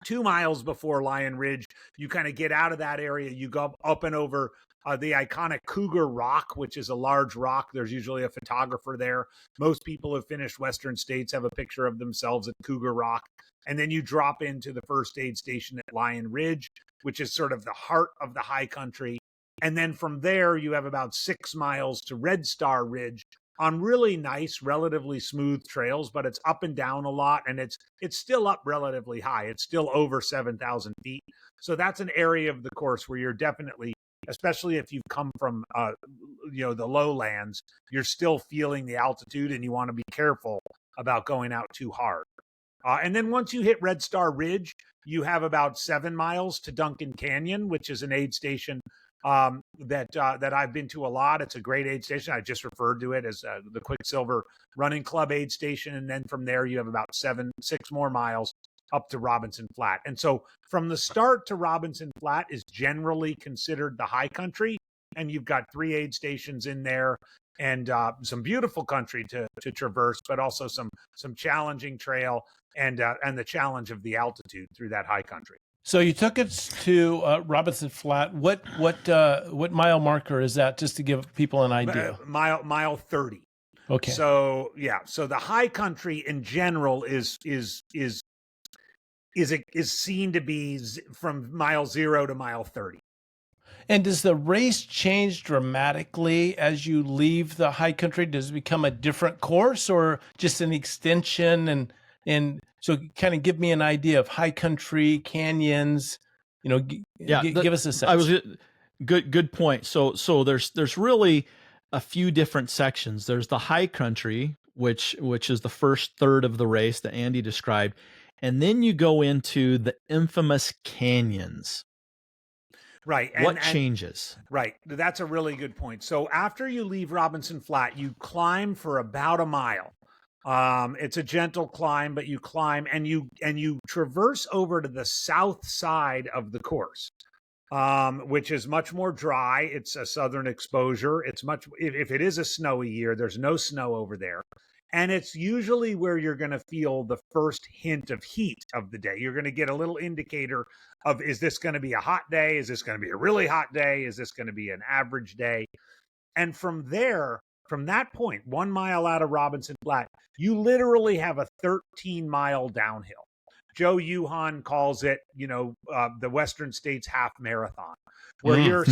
S2: 2 miles before Lion Ridge, you kind of get out of that area. You go up and over the iconic Cougar Rock, which is a large rock. There's usually a photographer there. Most people who have finished Western States have a picture of themselves at Cougar Rock. And then you drop into the first aid station at Lion Ridge, which is sort of the heart of the high country. And then from there, you have about 6 miles to Red Star Ridge on really nice, relatively smooth trails, but it's up and down a lot, and it's still up relatively high. It's still over 7,000 feet. So that's an area of the course where you're definitely, especially if you've come from the lowlands, you're still feeling the altitude, and you want to be careful about going out too hard. And then once you hit Red Star Ridge, you have about 7 miles to Duncan Canyon, which is an aid station that I've been to a lot. It's a great aid station. I just referred to it as the Quicksilver Running Club aid station. And then from there, you have about 6 more miles up to Robinson Flat. And so from the start to Robinson Flat is generally considered the high country. And you've got 3 aid stations in there, and some beautiful country to traverse, but also some challenging trail and the challenge of the altitude through that high country.
S1: So you took it to Robinson Flat. What mile marker is that, just to give people an idea?
S2: Mile 30.
S1: Okay.
S2: So so the high country in general is seen to be from mile 0 to mile 30.
S1: And does the race change dramatically as you leave the high country? Does it become a different course, or just an extension? And so kind of give me an idea of high country, canyons, give us a sense.
S3: Good point. So there's really a few different sections. There's the high country, which is the first third of the race that Andy described. And then you go into the infamous canyons.
S2: Right.
S3: What changes?
S2: Right. That's a really good point. So after you leave Robinson Flat, you climb for about a mile. It's a gentle climb, but you climb and you traverse over to the south side of the course, which is much more dry. It's a southern exposure. It's if it is a snowy year, there's no snow over there. And it's usually where you're going to feel the first hint of heat of the day. You're going to get a little indicator of, is this going to be a hot day? Is this going to be a really hot day? Is this going to be an average day? And from there, from that point, 1 mile out of Robinson Flat, you literally have a 13-mile downhill. Joe Yuhan calls it, the Western States Half Marathon, where you're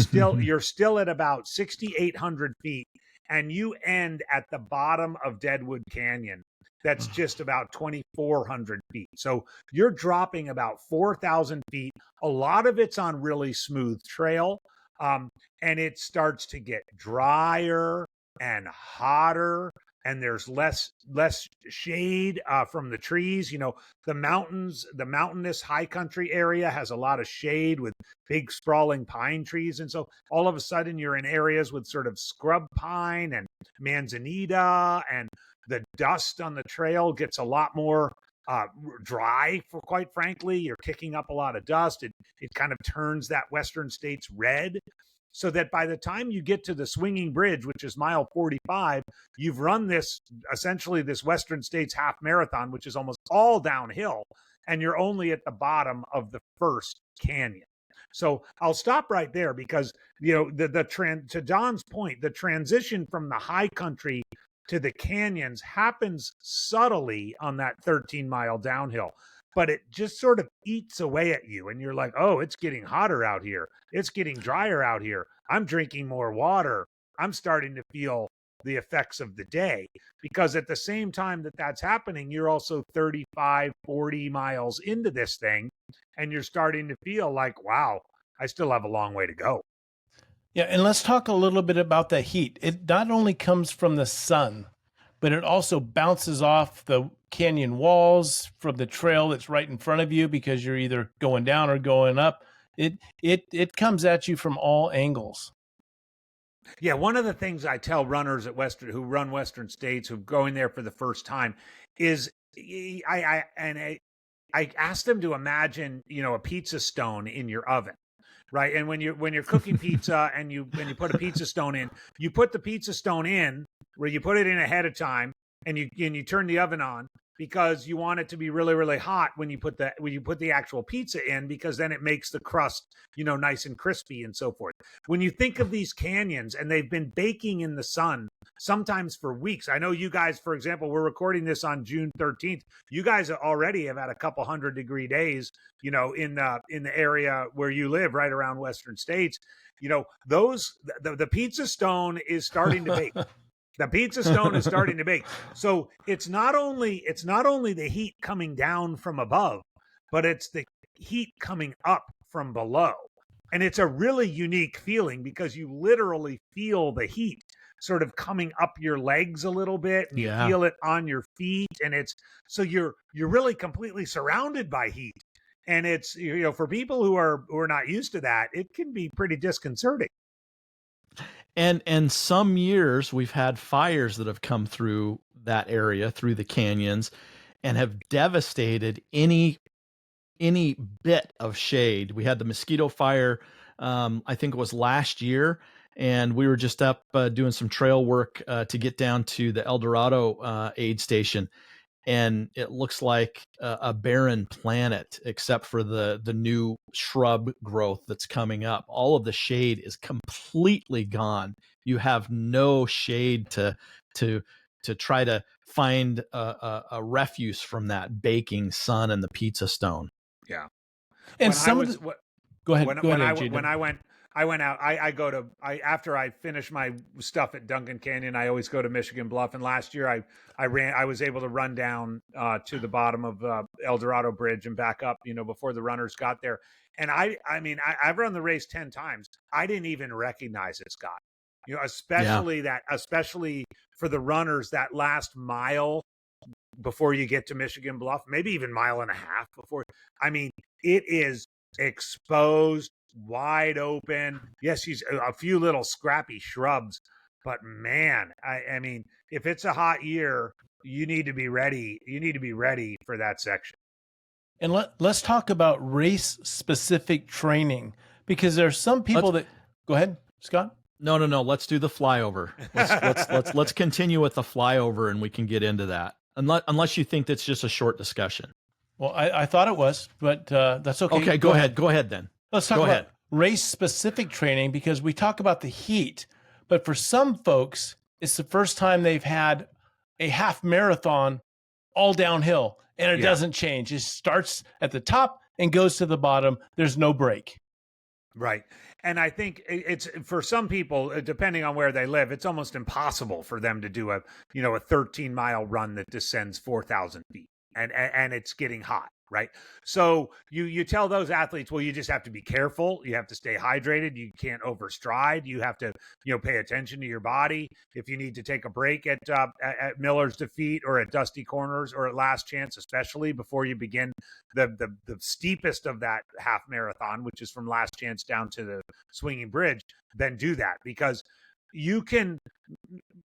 S2: still at about 6,800 feet, and you end at the bottom of Deadwood Canyon. That's just about 2,400 feet. So you're dropping about 4,000 feet. A lot of it's on really smooth trail, and it starts to get drier and hotter. and there's less shade from the trees. The mountainous high country area has a lot of shade with big sprawling pine trees, and so all of a sudden you're in areas with sort of scrub pine and manzanita, and the dust on the trail gets a lot more dry. For quite frankly, you're kicking up a lot of dust. It kind of turns that Western States red, so that by the time you get to the swinging bridge, which is mile 45, you've run this Western States half marathon, which is almost all downhill, and you're only at the bottom of the first canyon. So I'll stop right there, because to Don's point, the transition from the high country to the canyons happens subtly on that 13-mile downhill, but it just sort of eats away at you, and you're like, oh, it's getting hotter out here, it's getting drier out here, I'm drinking more water, I'm starting to feel the effects of the day. Because at the same time that's happening, you're also 35, 40 miles into this thing, and you're starting to feel like, wow, I still have a long way to go.
S1: Yeah, and let's talk a little bit about the heat. It not only comes from the sun, but it also bounces off the canyon walls from the trail that's right in front of you, because you're either going down or going up. It comes at you from all angles.
S2: Yeah, one of the things I tell runners at who run Western States, who go in there for the first time, is I ask them to imagine, a pizza stone in your oven. Right. And when you're cooking pizza and when you put a pizza stone in, you put the pizza stone in where you put it in ahead of time, and you turn the oven on, because you want it to be really, really hot when you put the actual pizza in, because then it makes the crust, nice and crispy and so forth. When you think of these canyons, and they've been baking in the sun, sometimes for weeks. I know you guys, for example, we're recording this on June 13th. You guys already have had a couple 100-degree days, in the area where you live, right around Western States. The pizza stone is starting to bake. The pizza stone is starting to bake. So it's not only the heat coming down from above, but it's the heat coming up from below. And it's a really unique feeling, because you literally feel the heat sort of coming up your legs a little bit, and you feel it on your feet. And so you're really completely surrounded by heat. And it's, for people who are not used to that, it can be pretty disconcerting.
S3: And some years we've had fires that have come through that area, through the canyons, and have devastated any bit of shade. We had the Mosquito Fire, I think it was last year, and we were just up doing some trail work to get down to the Dorado aid station, and it looks like a barren planet, except for the new shrub growth that's coming up. All of the shade is completely gone. You have no shade to try to find a refuse from that baking sun and the pizza stone.
S2: Yeah.
S1: And go ahead.
S2: I went out. After I finish my stuff at Duncan Canyon, I always go to Michigan Bluff. And last year I was able to run down to the bottom of El Dorado Bridge and back up, before the runners got there. And I've run the race 10 times. I didn't even recognize it, Scott. Especially for the runners, that last mile before you get to Michigan Bluff, maybe even mile and a half before. It is exposed, wide open. Yes, she's a few little scrappy shrubs, but man, if it's a hot year, you need to be ready. You need to be ready for that section.
S1: And let's talk about race specific training, because there's some people go ahead, Scott.
S3: No. Let's do the flyover. Let's continue with the flyover, and we can get into that. Unless you think that's just a short discussion.
S1: Well, I thought it was, but that's okay.
S3: Okay, go ahead. Go ahead then.
S1: Let's talk about race-specific training, because we talk about the heat, but for some folks, it's the first time they've had a half marathon all downhill, and it doesn't change. It starts at the top and goes to the bottom. There's no break.
S2: Right. And I think it's, for some people, depending on where they live, it's almost impossible for them to do a 13-mile run that descends 4,000 feet. And it's getting hot. right? So you tell those athletes, well, you just have to be careful. You have to stay hydrated. You can't overstride. You have to, pay attention to your body. If you need to take a break at Miller's Defeat or at Dusty Corners or at Last Chance, especially before you begin the steepest of that half marathon, which is from Last Chance down to the Swinging Bridge, then do that, because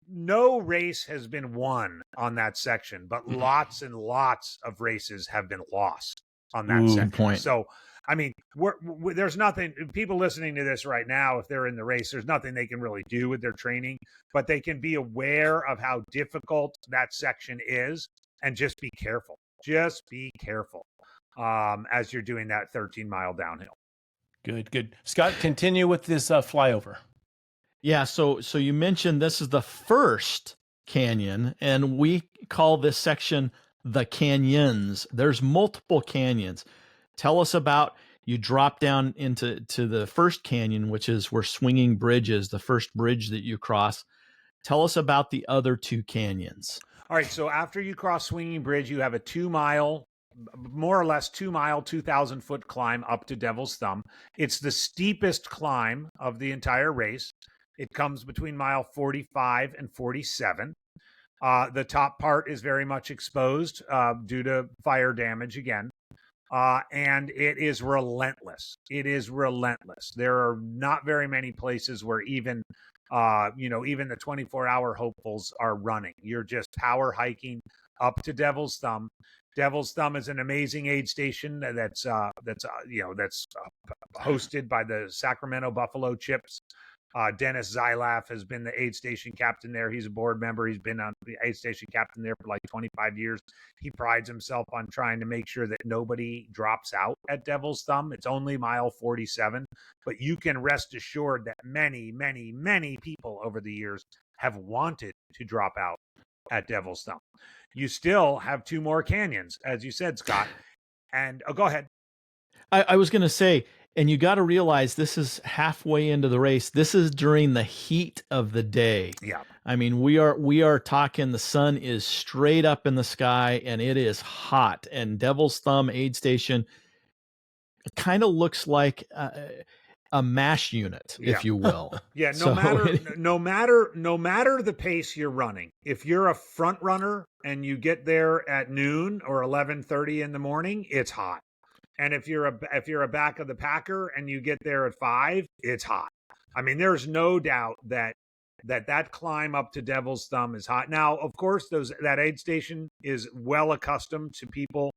S2: no race has been won on that section, but lots and lots of races have been lost on that section.
S3: Point.
S2: So, I mean, there's nothing, people listening to this right now, if they're in the race, there's nothing they can really do with their training, but they can be aware of how difficult that section is and just be careful. Just be careful as you're doing that 13-mile downhill.
S1: Good. Scott, continue with this flyover.
S3: Yeah, so you mentioned this is the first canyon, and we call this section the canyons. There's multiple canyons. Tell us about, you drop down into the first canyon, which is where Swinging Bridge is, the first bridge that you cross. Tell us about the other two canyons.
S2: All right, so after you cross Swinging Bridge, you have a 2-mile, more or less 2-mile, 2,000-foot climb up to Devil's Thumb. It's the steepest climb of the entire race. It comes between mile 45 and 47. The top part is very much exposed due to fire damage again. And it is relentless. It is relentless. There are not very many places where even the 24-hour hopefuls are running. You're just power hiking up to Devil's Thumb. Devil's Thumb is an amazing aid station that's hosted by the Sacramento Buffalo Chips. Dennis Zylaf has been the aid station captain there. He's a board member. He's been on the aid station captain there for like 25 years. He prides himself on trying to make sure that nobody drops out at Devil's Thumb. It's only mile 47, but you can rest assured that many, many, many people over the years have wanted to drop out at Devil's Thumb. You still have 2 more canyons, as you said, Scott. And go ahead.
S3: I was going to say, and you got to realize this is halfway into the race. This is during the heat of the day.
S2: Yeah.
S3: I mean, we are talking, the sun is straight up in the sky and it is hot, and Devil's Thumb aid station kind of looks like a MASH unit, if you will.
S2: Yeah. No matter the pace you're running, if you're a front runner and you get there at noon or 11:30 in the morning, it's hot. And if you're a back of the packer and you get there at 5, it's hot. I mean, there's no doubt that climb up to Devil's Thumb is hot. Now, of course, that aid station is well accustomed to people,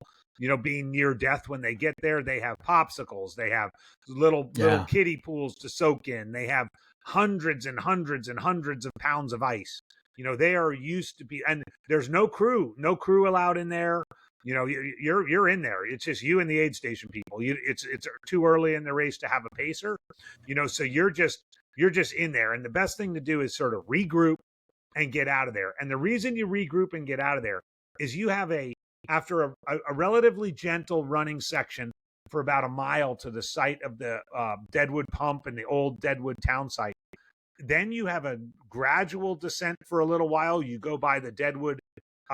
S2: being near death when they get there. They have popsicles. They have little kiddie pools to soak in. They have hundreds and hundreds and hundreds of pounds of ice. They are used to and there's no crew allowed in there. You're in there. It's just you and the aid station people. It's too early in the race to have a pacer, so you're just in there. And the best thing to do is sort of regroup and get out of there. And the reason you regroup and get out of there is you have after a relatively gentle running section for about a mile to the site of the Deadwood Pump and the old Deadwood town site. Then you have a gradual descent for a little while. You go by the Deadwood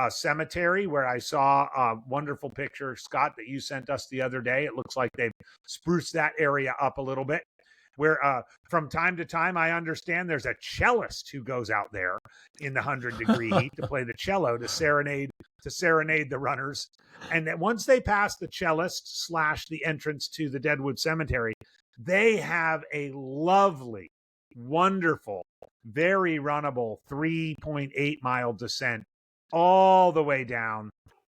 S2: cemetery, where I saw a wonderful picture, Scott, that you sent us the other day. It looks like they've spruced that area up a little bit, where from time to time, I understand there's a cellist who goes out there in the 100-degree heat to play the cello to serenade the runners. And that once they pass the cellist / the entrance to the Deadwood cemetery, they have a lovely, wonderful, very runnable 3.8-mile descent all the way down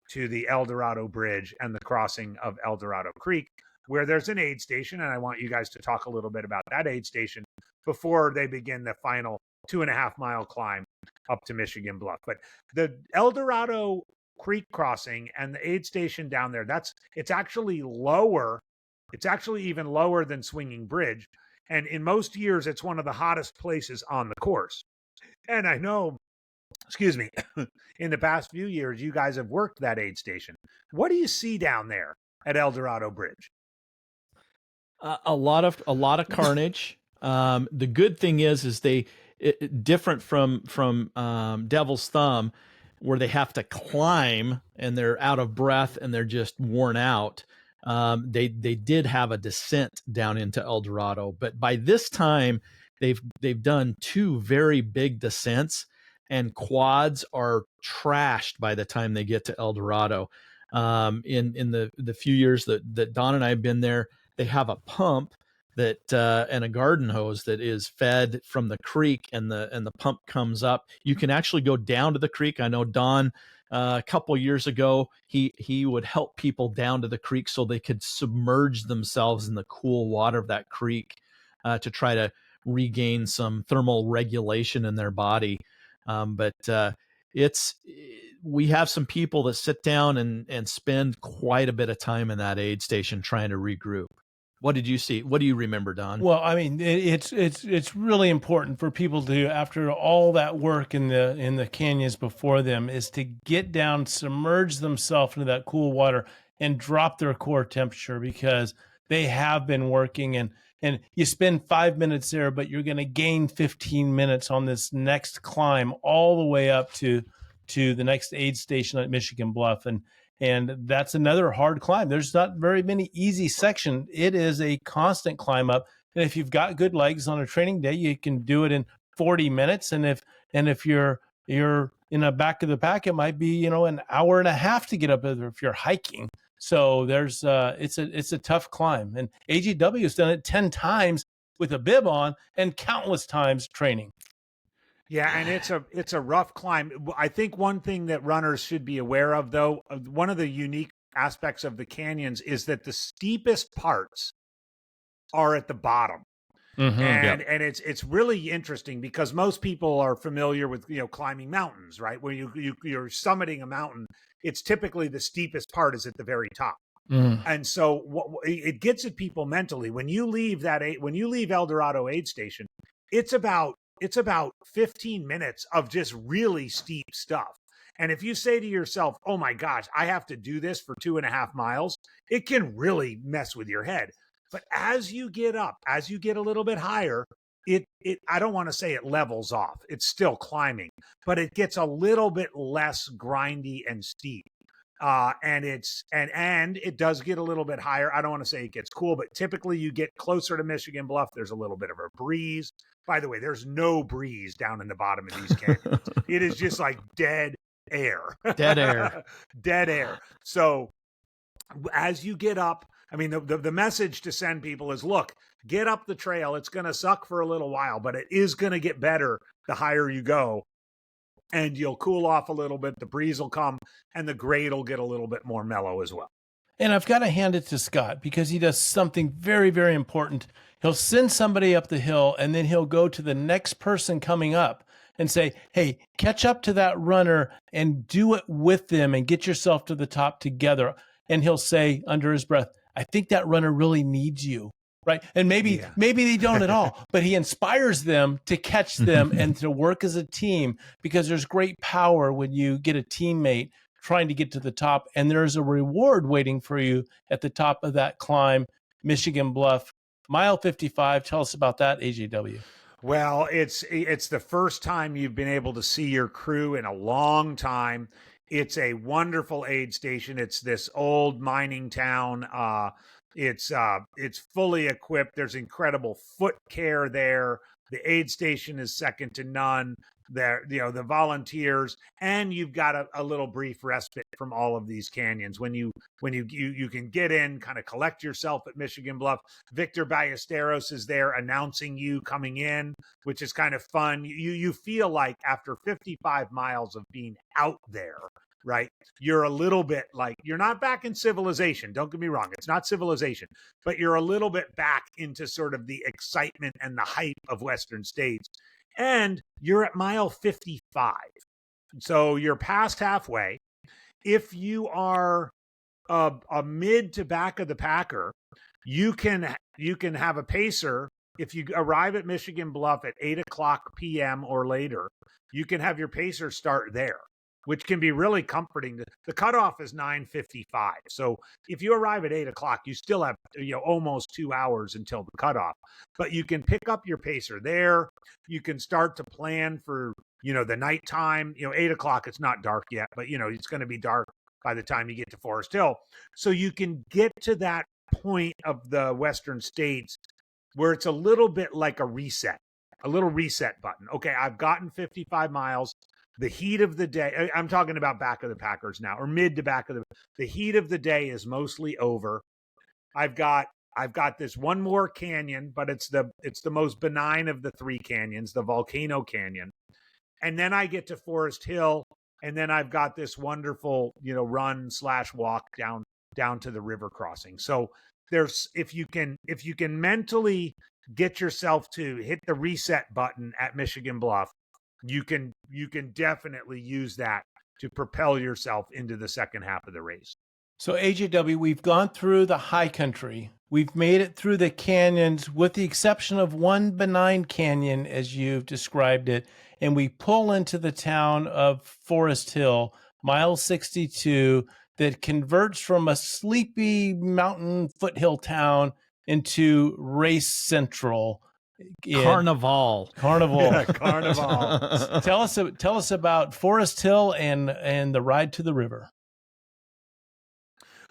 S2: to the El Dorado Bridge and the crossing of El Dorado Creek, where there's an aid station. And I want you guys to talk a little bit about that aid station before they begin the final 2.5-mile climb up to Michigan Bluff. But the El Dorado Creek crossing and the aid station down there, it's actually lower. It's actually even lower than Swinging Bridge. And in most years, it's one of the hottest places on the course. And I know, in the past few years, you guys have worked that aid station. What do you see down there at El Dorado Bridge?
S3: A lot of carnage. The good thing is different from Devil's Thumb. where they have to climb and they're out of breath and they're just worn out. They did have a descent down into El Dorado, but by this time they've done 2 very big descents, and quads are trashed by the time they get to El Dorado. In the few years that Don and I have been there, they have a pump that and a garden hose that is fed from the creek, and the pump comes up. You can actually go down to the creek. I know Don, a couple years ago, he would help people down to the creek so they could submerge themselves in the cool water of that creek to try to regain some thermal regulation in their body. But we have some people that sit down and spend quite a bit of time in that aid station trying to regroup. What did you see? What do you remember, Don?
S1: Well, I mean, it's really important for people to, after all that work in the canyons before them, is to get down, submerge themselves into that cool water, and drop their core temperature, because they have been working, and you spend 5 minutes there, but you're going to gain 15 minutes on this next climb all the way up to the next aid station at Michigan Bluff. And that's another hard climb. There's not very many easy sections. It is a constant climb up. And if you've got good legs on a training day, you can do it in 40 minutes. And if you're in the back of the pack, it might be, an hour and a half to get up there if you're hiking. So there's it's a tough climb. And AJW has done it 10 times with a bib on and countless times training.
S2: Yeah, and it's a rough climb. I think one thing that runners should be aware of, though, one of the unique aspects of the canyons is that the steepest parts are at the bottom. Mm-hmm, and it's really interesting, because most people are familiar with climbing mountains, right? Where you're summiting a mountain, it's typically the steepest part is at the very top. And so it gets at people mentally when you leave El Dorado aid station, it's about 15 minutes of just really steep stuff. And if you say to yourself, oh my gosh, I have to do this for 2.5 miles, it can really mess with your head. But as you get up, as you get a little bit higher, I don't want to say it levels off. It's still climbing, but it gets a little bit less grindy and steep. And it does get a little bit higher. I don't want to say it gets cool, but typically you get closer to Michigan Bluff. There's a little bit of a breeze. By the way, there's no breeze down in the bottom of these canyons. It is just like dead air.
S3: Dead air.
S2: Dead air. So as you get up, I mean, the message to send people is, look, get up the trail. It's going to suck for a little while, but it is going to get better the higher you go. And you'll cool off a little bit. The breeze will come, and the grade will get a little bit more mellow as well.
S1: And I've got to hand it to Scott, because he does something very, very important. He'll send somebody up the hill, and then he'll go to the next person coming up and say, hey, catch up to that runner and do it with them and get yourself to the top together. And he'll say under his breath, I think that runner really needs you. Right. And maybe they don't at all, but he inspires them to catch them and to work as a team, because there's great power when you get a teammate trying to get to the top, and there's a reward waiting for you at the top of that climb, Michigan Bluff, mile 55. Tell us about that, AJW.
S2: Well, it's the first time you've been able to see your crew in a long time. It's a wonderful aid station. It's this old mining town. It's fully equipped. There's incredible foot care there. The aid station is second to none. There, the volunteers, and you've got a little brief respite from all of these canyons. When you can get in, kind of collect yourself at Michigan Bluff. Victor Ballesteros is there announcing you coming in, which is kind of fun. You feel like after 55 miles of being out there, right, you're a little bit like, you're not back in civilization. Don't get me wrong. It's not civilization, but you're a little bit back into sort of the excitement and the hype of Western states. And you're at mile 55. So you're past halfway. If you are a mid to back of the packer, you can have a pacer. If you arrive at Michigan Bluff at 8:00 p.m. or later, you can have your pacer start there. which can be really comforting. The cutoff is 9:55. So if you arrive at 8 o'clock, you still have, almost 2 hours until the cutoff, but you can pick up your pacer there. You can start to plan for, the nighttime, 8 o'clock, it's not dark yet, but it's going to be dark by the time you get to Forest Hill. So you can get to that point of the Western States where it's a little bit like a little reset button. Okay, I've gotten 55 miles. The heat of the day, I'm talking about back of the Packers now, or mid to back of the heat of the day is mostly over. I've got this one more canyon, but it's the most benign of the three canyons, the Volcano Canyon. And then I get to Forest Hill, and then I've got this wonderful, run/walk down to the river crossing. So there's, if you can mentally get yourself to hit the reset button at Michigan Bluff, you can definitely use that to propel yourself into the second half of the race.
S1: So AJW, we've gone through the high country. We've made it through the canyons with the exception of one benign canyon, as you've described it. And we pull into the town of Forest Hill, mile 62, that converts from a sleepy mountain foothill town into race central.
S3: Carnival.
S2: Yeah, Carnival.
S1: Tell us about Forest Hill and the ride to the river.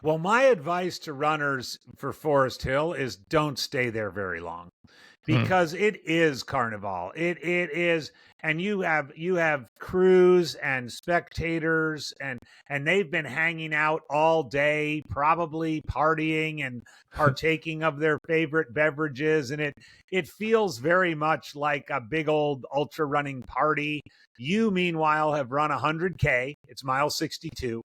S2: Well, my advice to runners for Forest Hill is don't stay there very long, because it is Carnival. It is, and you have crews and spectators, and they've been hanging out all day, probably partying and partaking of their favorite beverages, and it feels very much like a big old ultra running party. You, meanwhile, have run 100K. It's mile 62.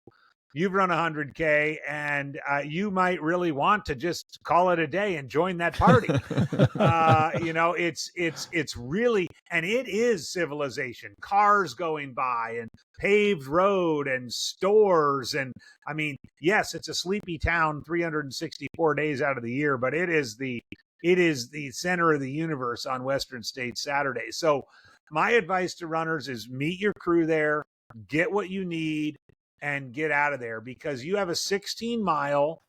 S2: You've run 100K, and you might really want to just call it a day and join that party. It's really, and it is civilization. Cars going by and paved road and stores. And I mean, yes, it's a sleepy town 364 days out of the year, but it is the center of the universe on Western States Saturday. So my advice to runners is meet your crew there, get what you need, and get out of there, because you have a 16-mile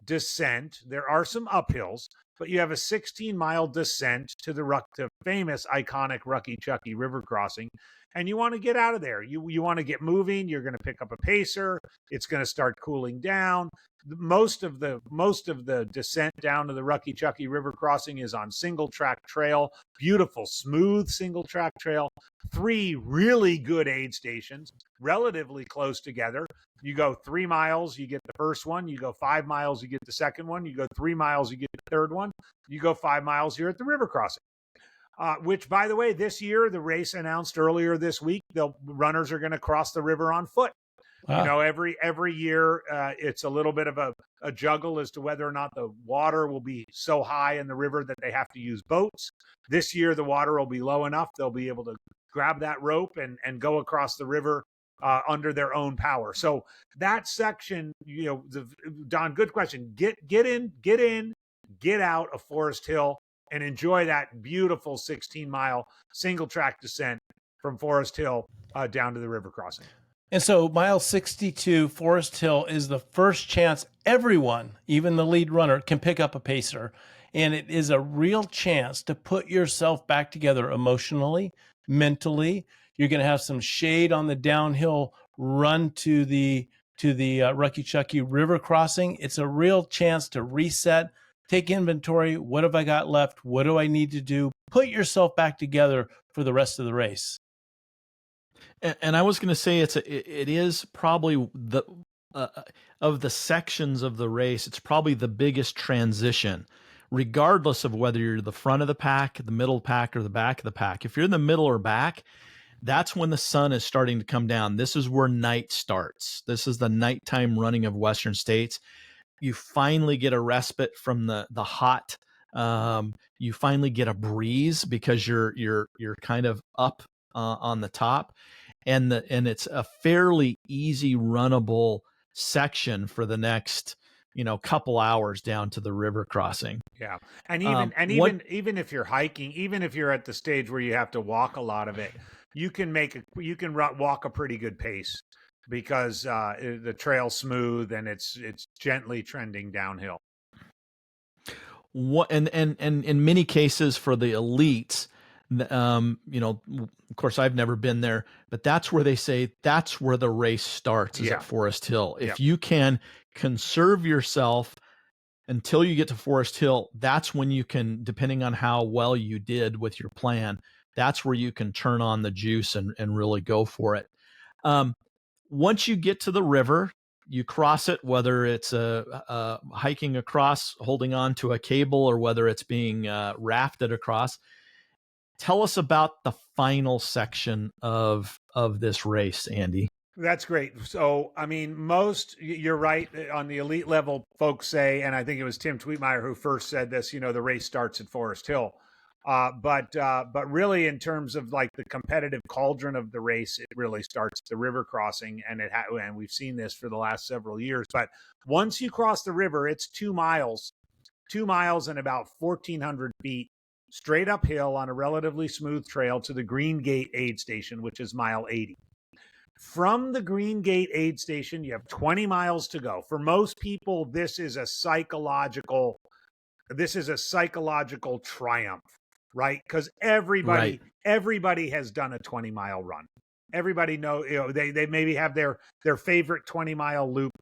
S2: descent. There are some uphills, but you have a 16-mile descent to the famous, iconic Rucky Chucky River crossing, and you want to get out of there. You want to get moving. You're going to pick up a pacer. It's going to start cooling down. Most of the descent down to the Rucky Chucky River crossing is on single track trail, beautiful, smooth single track trail, 3 really good aid stations, relatively close together. You go 3 miles, you get the first one. You go 5 miles, you get the second one. You go 3 miles, you get the third one. You go 5 miles here at the river crossing. Which, by the way, this year, the race announced earlier this week, the runners are going to cross the river on foot. Wow. Every year, it's a little bit of a juggle as to whether or not the water will be so high in the river that they have to use boats. This year, the water will be low enough. They'll be able to grab that rope and go across the river under their own power. So that section, Don, good question. Get in, get out of Forest Hill and enjoy that beautiful 16-mile single track descent from Forest Hill down to the river crossing.
S1: And so mile 62, Forest Hill, is the first chance everyone, even the lead runner, can pick up a pacer. And it is a real chance to put yourself back together emotionally, mentally. You're going to have some shade on the downhill run to the Rucky Chucky River crossing. It's a real chance to reset, take inventory. What have I got left? What do I need to do? Put yourself back together for the rest of the race.
S3: And I was going to say it is probably the of the sections of the race, it's probably the biggest transition, regardless of whether you're the front of the pack, the middle pack, or the back of the pack. If you're in the middle or back, that's when the sun is starting to come down. This is where night starts. This is the nighttime running of Western States. You finally get a respite from the hot. You finally get a breeze because you're kind of up on the top. And it's a fairly easy runnable section for the next, couple hours down to the river crossing.
S2: Yeah. And even if you're hiking, even if you're at the stage where you have to walk a lot of it, you can walk a pretty good pace because the trail's smooth and it's gently trending downhill.
S3: What and in many cases for the elites, of course I've never been there, but that's where they say that's where the race starts is at Forest Hill. If you can conserve yourself until you get to Forest Hill, that's when you can, depending on how well you did with your plan, that's where you can turn on the juice and really go for it. Once you get to the river, you cross it, whether it's hiking across, holding on to a cable, or whether it's being rafted across. Tell us about the final section of this race, Andy.
S2: That's great. So, I mean, you're right, on the elite level, folks say, and I think it was Tim Tweetmeyer who first said this, the race starts at Forest Hill. But really, in terms of like the competitive cauldron of the race, it really starts at the river crossing, and and we've seen this for the last several years. But once you cross the river, it's 2 miles and about 1,400 feet straight uphill on a relatively smooth trail to the Green Gate aid station, which is mile 80. From the Green Gate aid station, you have 20 miles to go. For most people, this is a psychological triumph, right? Because everybody has done a 20-mile run. Everybody they maybe have their favorite 20-mile loop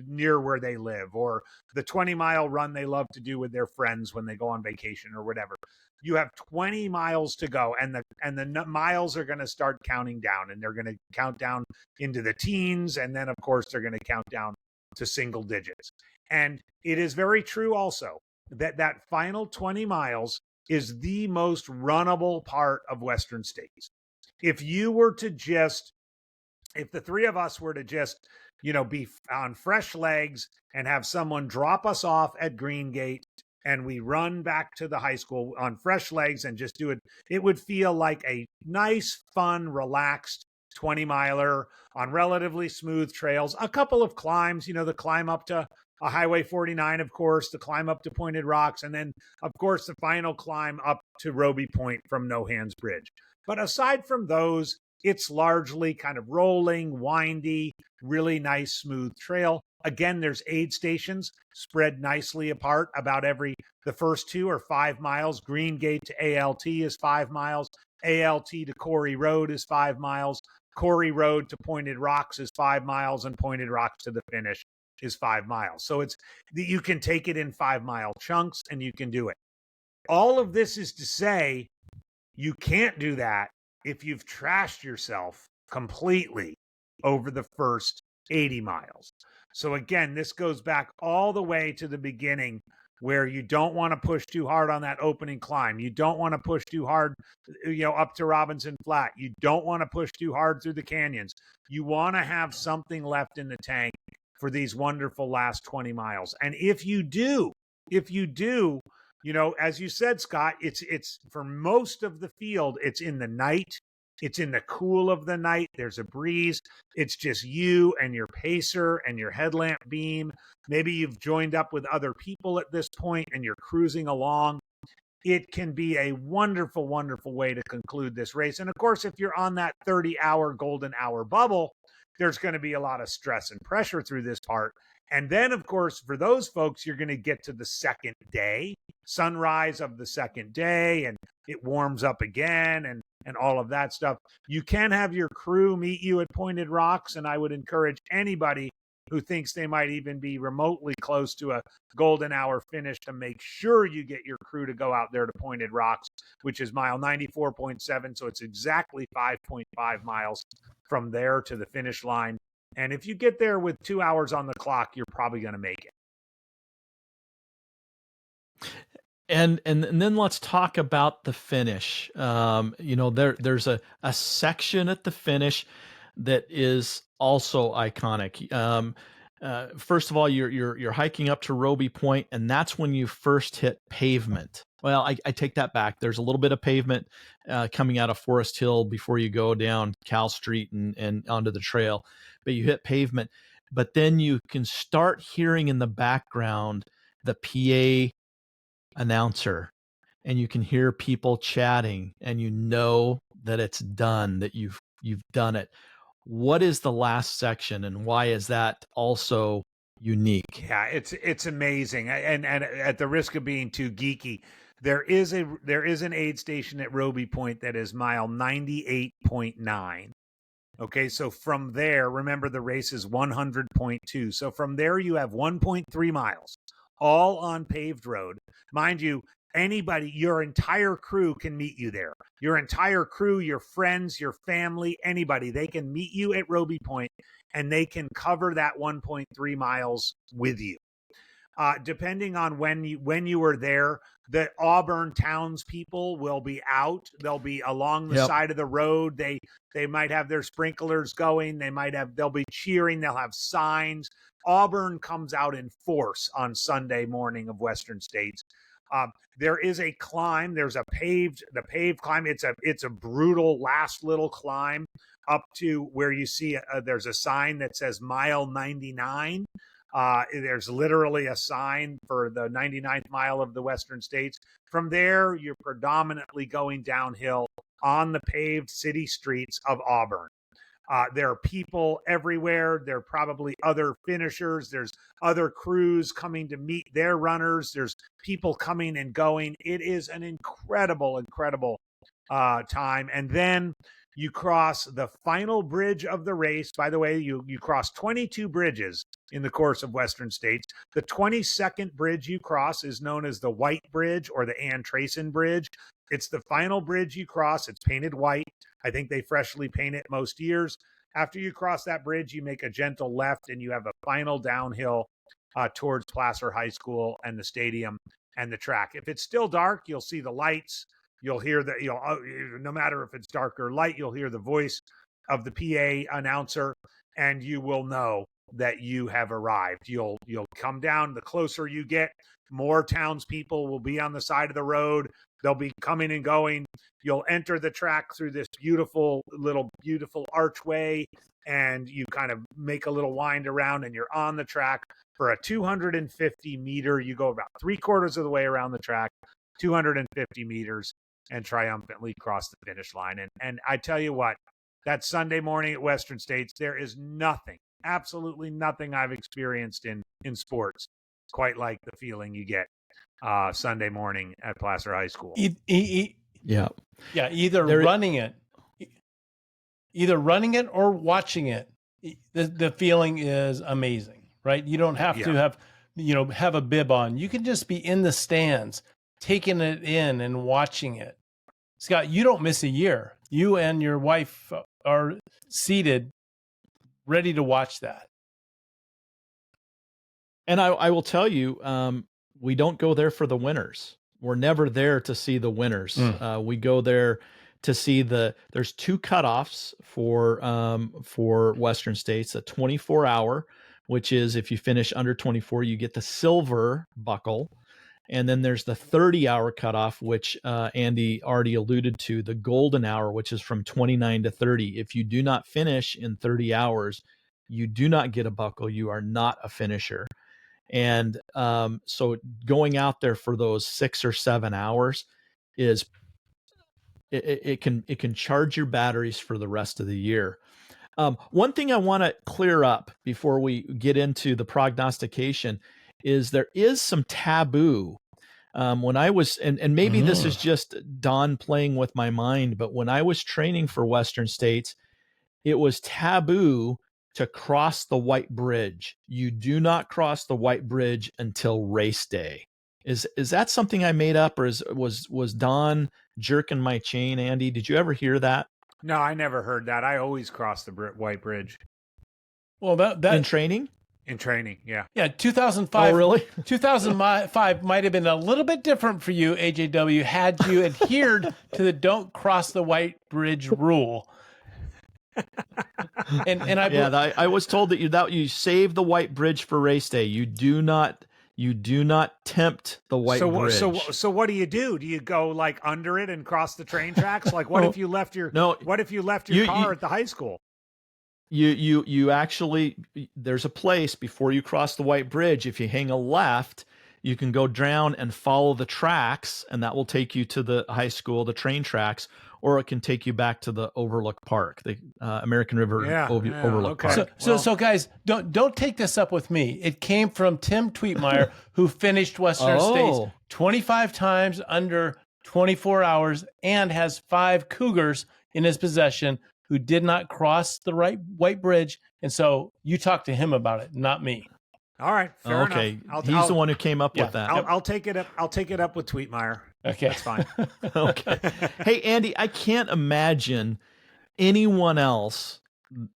S2: near where they live, or the 20-mile run they love to do with their friends when they go on vacation or whatever. You have 20 miles to go, and the miles are going to start counting down, and they're going to count down into the teens, and then of course they're going to count down to single digits. And it is very true also that final 20 miles is the most runnable part of Western States. If the three of us were to just, be on fresh legs and have someone drop us off at Green Gate and we run back to the high school on fresh legs and just do it, it would feel like a nice, fun, relaxed 20-miler on relatively smooth trails, a couple of climbs, the climb up to a Highway 49, of course, the climb up to Pointed Rocks, and then, of course, the final climb up to Roby Point from No Hands Bridge. But aside from those, it's largely kind of rolling, windy, really nice, smooth trail. Again, there's aid stations spread nicely apart about the first 2 or 5 miles. Green Gate to ALT is 5 miles. ALT to Corey Road is 5 miles. Corey Road to Pointed Rocks is 5 miles, and Pointed Rocks to the finish is 5 miles. So you can take it in 5-mile chunks, and you can do it. All of this is to say, you can't do that if you've trashed yourself completely over the first 80 miles. So again, this goes back all the way to the beginning, where you don't want to push too hard on that opening climb. You don't want to push too hard, up to Robinson Flat. You don't want to push too hard through the canyons. You want to have something left in the tank for these wonderful last 20 miles. And if you do, as you said, Scott, it's for most of the field, it's in the night. It's in the cool of the night. There's a breeze. It's just you and your pacer and your headlamp beam. Maybe you've joined up with other people at this point and you're cruising along. It can be a wonderful, wonderful way to conclude this race. And of course, if you're on that 30-hour golden hour bubble, there's going to be a lot of stress and pressure through this part. And then, of course, for those folks, you're going to get to the second day, sunrise of the second day, and it warms up again and all of that stuff. You can have your crew meet you at Pointed Rocks, and I would encourage anybody who thinks they might even be remotely close to a golden hour finish to make sure you get your crew to go out there to Pointed Rocks, which is mile 94.7. So it's exactly 5.5 miles from there to the finish line. And if you get there with 2 hours on the clock, you're probably going to make it.
S3: And then let's talk about the finish. There's a section at the finish that is also iconic. First of all, you're hiking up to Roby Point, and that's when you first hit pavement. Well, I take that back. There's a little bit of pavement coming out of Forest Hill before you go down Cal Street and onto the trail, but you hit pavement. But then you can start hearing in the background the PA announcer, and you can hear people chatting, and that it's done, that you've done it. What is the last section, and why is that also unique?
S2: Yeah, it's amazing. And at the risk of being too geeky, there is an aid station at Roby Point that is mile 98.9. Okay, so from there, remember the race is 100.2. So from there you have 1.3 miles, all on paved road. Mind you, anybody, your entire crew can meet you there. Your entire crew, your friends, your family, anybody, they can meet you at Roby Point and they can cover that 1.3 miles with you. Depending on when you were there, the Auburn townspeople will be out. They'll be along the side of the road. They might have their sprinklers going. They'll be cheering. They'll have signs. Auburn comes out in force on Sunday morning of Western States. There is a climb. There's the paved climb. It's a brutal last little climb up to where you see there's a sign that says mile 99. There's literally a sign for the 99th mile of the Western States. From there, you're predominantly going downhill on the paved city streets of Auburn. There are people everywhere. There are probably other finishers. There's other crews coming to meet their runners. There's people coming and going. It is an incredible time. And then you cross the final bridge of the race. By the way, you cross 22 bridges in the course of Western States. The 22nd bridge you cross is known as the White Bridge or the Ann Trayson Bridge. It's the final bridge you cross. It's painted white. I think they freshly paint it most years. After you cross that bridge, you make a gentle left and you have a final downhill towards Placer High School and the stadium and the track. If it's still dark, you'll see the lights. You'll hear no matter if it's dark or light, you'll hear the voice of the PA announcer and you will know that you have arrived. You'll come down. The closer you get, more townspeople will be on the side of the road. They'll be coming and going. You'll enter the track through this beautiful archway, and you kind of make a little wind around, and you're on the track for a 250 meter. You go about 3/4 of the way around the track, 250 meters, and triumphantly cross the finish line. And I tell you what, that Sunday morning at Western States, there is nothing, absolutely nothing I've experienced in sports quite like the feeling you get Sunday morning at Placer High School.
S3: Yeah.
S1: Either running it or watching it. The feeling is amazing, right? You don't have to have a bib on. You can just be in the stands, taking it in and watching it. Scott, you don't miss a year. You and your wife are seated, ready to watch that.
S3: And I will tell you, we don't go there for the winners. We're never there to see the winners. We go there to see there's two cutoffs for Western States, a 24-hour, which is if you finish under 24, you get the silver buckle. And then there's the 30-hour cutoff, which Andy already alluded to, the golden hour, which is from 29 to 30. If you do not finish in 30 hours, you do not get a buckle. You are not a finisher. And so going out there for those 6 or 7 hours is it can charge your batteries for the rest of the year. One thing I want to clear up before we get into the prognostication is there is some taboo. When I was, and maybe this is just Don playing with my mind, but when I was training for Western States, it was taboo to cross the White Bridge. You do not cross the White Bridge until race day. Is that something I made up, or was Don jerking my chain, Andy? Did you ever hear that?
S2: No, I never heard that. I always cross the White Bridge.
S1: Well, that
S3: in training?
S2: In training, yeah.
S1: Yeah, 2005.
S3: Oh, really?
S1: 2005 might have been a little bit different for you, AJW, had you adhered to the don't cross the White Bridge rule.
S3: I was told that you save the White Bridge for race day. You do not tempt the White Bridge.
S2: So what do? Do you go like under it and cross the train tracks? Like what if you left your car at the high school? You
S3: actually, there's a place before you cross the White Bridge. If you hang a left, You can go down and follow the tracks, and that will take you to the high school, the train tracks, or it can take you back to the Overlook Park, the American River Overlook Park.
S1: So guys, don't take this up with me. It came from Tim Tweetmeyer, who finished Western States 25 times under 24 hours and has 5 cougars in his possession who did not cross the white bridge. And so you talk to him about it, not me.
S2: All right, fair enough.
S3: He's the one who came up with that.
S2: I'll take it up. I'll take it up with Tweetmeyer.
S1: Okay,
S2: that's fine.
S3: Okay. Hey, Andy, I can't imagine anyone else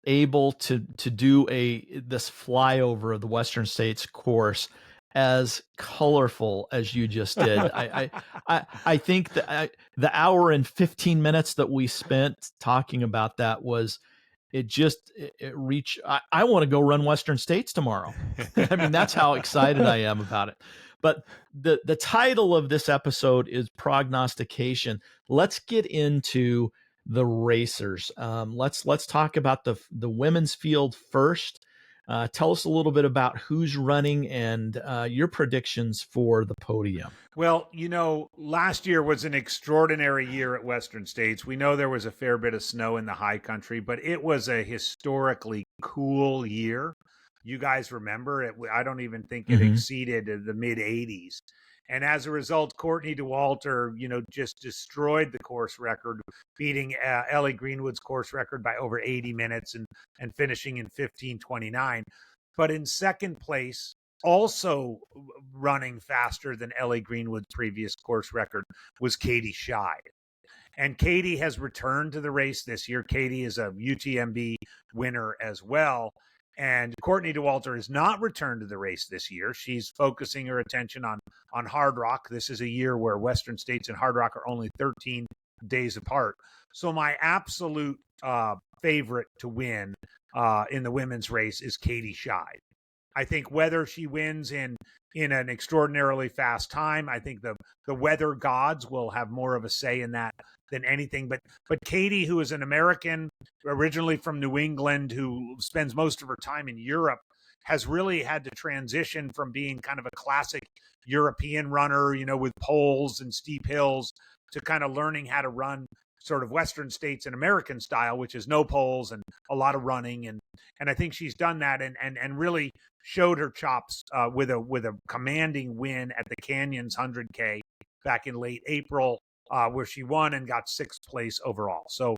S3: able to do this flyover of the Western States course as colorful as you just did. I think that the hour and 15 minutes that we spent talking about that was. It reached. I want to go run Western States tomorrow. I mean, that's how excited I am about it. But the title of this episode is Prognostication. Let's get into the racers. Let's talk about the women's field first. Tell us a little bit about who's running and your predictions for the podium.
S2: Well, last year was an extraordinary year at Western States. We know there was a fair bit of snow in the high country, but it was a historically cool year. You guys remember it? I don't even think it exceeded the mid 80s. And as a result, Courtney Dauwalter, just destroyed the course record, beating Ellie Greenwood's course record by over 80 minutes and finishing in 15:29. But in second place, also running faster than Ellie Greenwood's previous course record, was Katie Scheid. And Katie has returned to the race this year. Katie is a UTMB winner as well. And Courtney Dauwalter has not returned to the race this year. She's focusing her attention on Hard Rock. This is a year where Western States and Hard Rock are only 13 days apart. So my absolute favorite to win in the women's race is Katie Scheid. I think whether she wins in an extraordinarily fast time, I think the weather gods will have more of a say in that than anything. But Katie, who is an American, originally from New England, who spends most of her time in Europe, has really had to transition from being kind of a classic European runner, with poles and steep hills, to kind of learning how to run sort of Western States and American style, which is no poles and a lot of running. And I think she's done that and really showed her chops with a commanding win at the Canyons 100K back in late April, where she won and got 6th place overall. So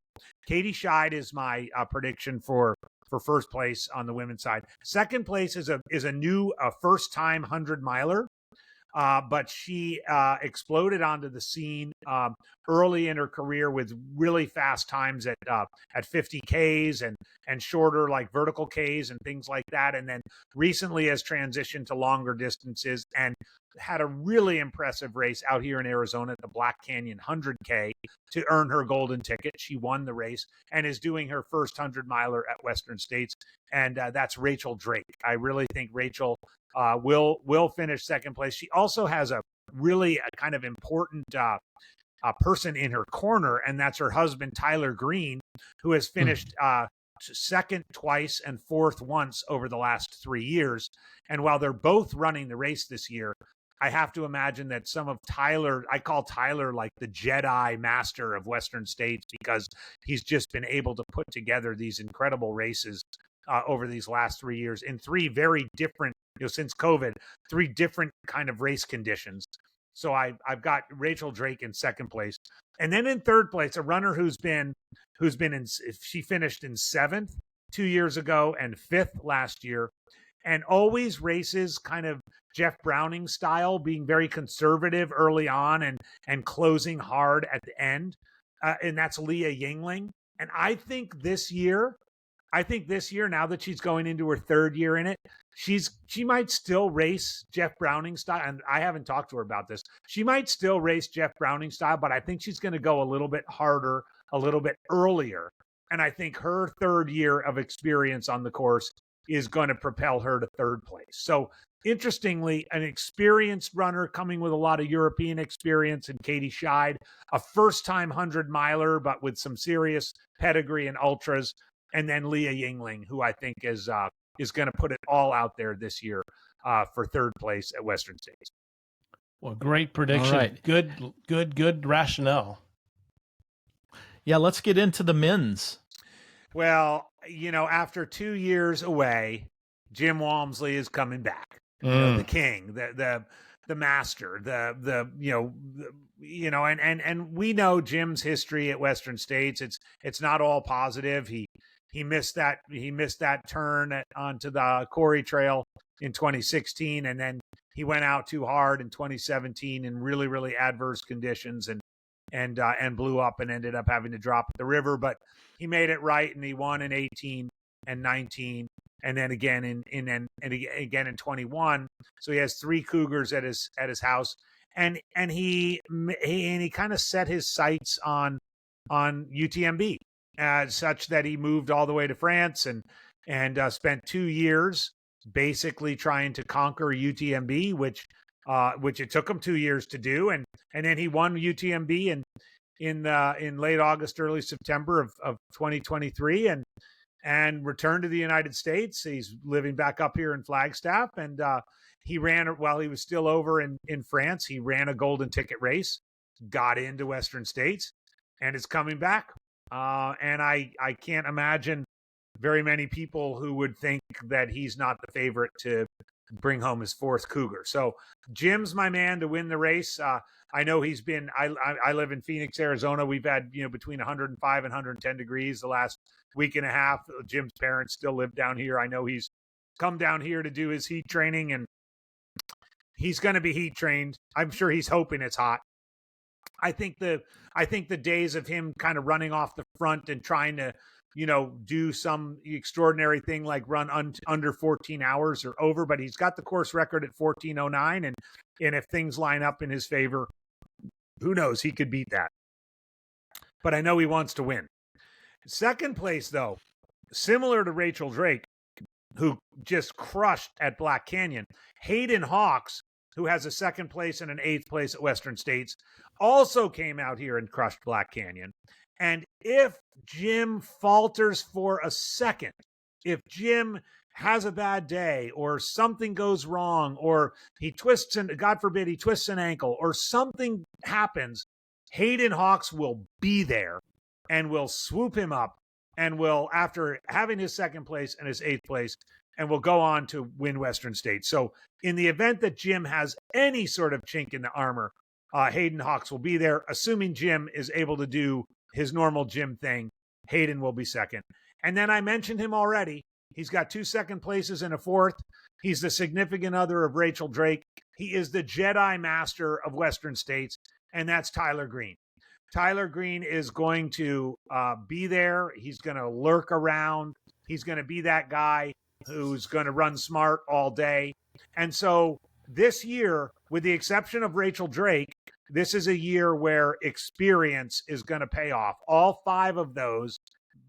S2: Katie Scheid is my prediction for first place on the women's side. Second place is a new first time 100-miler. But she exploded onto the scene early in her career with really fast times at 50 Ks and shorter, like vertical Ks and things like that. And then recently has transitioned to longer distances and had a really impressive race out here in Arizona at the Black Canyon 100K to earn her golden ticket. She won the race and is doing her first 100-miler at Western States. And that's Rachel Drake. I really think Rachel will finish second place. She also has a really kind of important person in her corner, and that's her husband, Tyler Green, who has finished second twice and fourth once over the last 3 years. And while they're both running the race this year, I have to imagine that some of Tyler, I call Tyler like the Jedi master of Western States, because he's just been able to put together these incredible races over these last 3 years in 3 very different, since COVID, 3 different kind of race conditions. So I've got Rachel Drake in second place. And then in third place, a runner who's been she finished in 7th 2 years ago and 5th last year, and always races kind of Jeff Browning style, being very conservative early on and closing hard at the end. And that's Leah Yingling. And I think this year, now that she's going into her 3rd year in it, she might still race Jeff Browning style. And I haven't talked to her about this. She might still race Jeff Browning style, but I think she's going to go a little bit harder, a little bit earlier. And I think her 3rd year of experience on the course is going to propel her to 3rd place. So interestingly, an experienced runner coming with a lot of European experience in Katie Scheid, a first-time 100-miler, but with some serious pedigree and ultras. And then Leah Yingling, who I think is going to put it all out there this year for 3rd place at Western States.
S1: Well, great prediction.
S3: All right.
S1: Good rationale.
S3: Yeah, let's get into the men's.
S2: Well, after 2 years away, Jim Walmsley is coming back. The king, the master, and we know Jim's history at Western States. It's not all positive. He missed that turn onto the Quarry Trail in 2016, and then he went out too hard in 2017 in really, really adverse conditions and blew up and ended up having to drop at the river. But he made it right, and he won in 18 and 19, and then again in 21. So he has 3 Cougars at his house, and he kind of set his sights on UTMB, such that he moved all the way to France and spent 2 years basically trying to conquer UTMB, which it took him 2 years to do, and then he won UTMB in late August, early September of 2023, and returned to the United States. He's living back up here in Flagstaff, and he ran, while he was still over in France, he ran a golden ticket race, got into Western States, and is coming back. And I can't imagine very many people who would think that he's not the favorite to bring home his 4th Cougar. So Jim's my man to win the race. I know he's been, I live in Phoenix, Arizona. We've had, between 105 and 110 degrees the last week and a half. Jim's parents still live down here. I know he's come down here to do his heat training, and he's going to be heat trained. I'm sure he's hoping it's hot. I think the days of him kind of running off the front and trying to, do some extraordinary thing like run under 14 hours are over, but he's got the course record at 14:09. And if things line up in his favor, who knows, he could beat that. But I know he wants to win. Second place, though, similar to Rachel Drake, who just crushed at Black Canyon, Hayden Hawks, who has a 2nd place and an 8th place at Western States, also came out here and crushed Black Canyon. And if Jim falters for a second, if Jim has a bad day or something goes wrong, or he twists, and God forbid he twists an ankle or something happens, Hayden Hawks will be there and will swoop him up and will, after having his 2nd place and his 8th place, and will go on to win Western States. So in the event that Jim has any sort of chink in the armor, Hayden Hawks will be there. Assuming Jim is able to do his normal Jim thing, Hayden will be 2nd. And then I mentioned him already. He's got 2 2nd places and a 4th. He's the significant other of Rachel Drake. He is the Jedi Master of Western States, and that's Tyler Green. Tyler Green is going to be there. He's going to lurk around. He's going to be that guy who's going to run smart all day. And so this year, with the exception of Rachel Drake, this is a year where experience is going to pay off. All 5 of those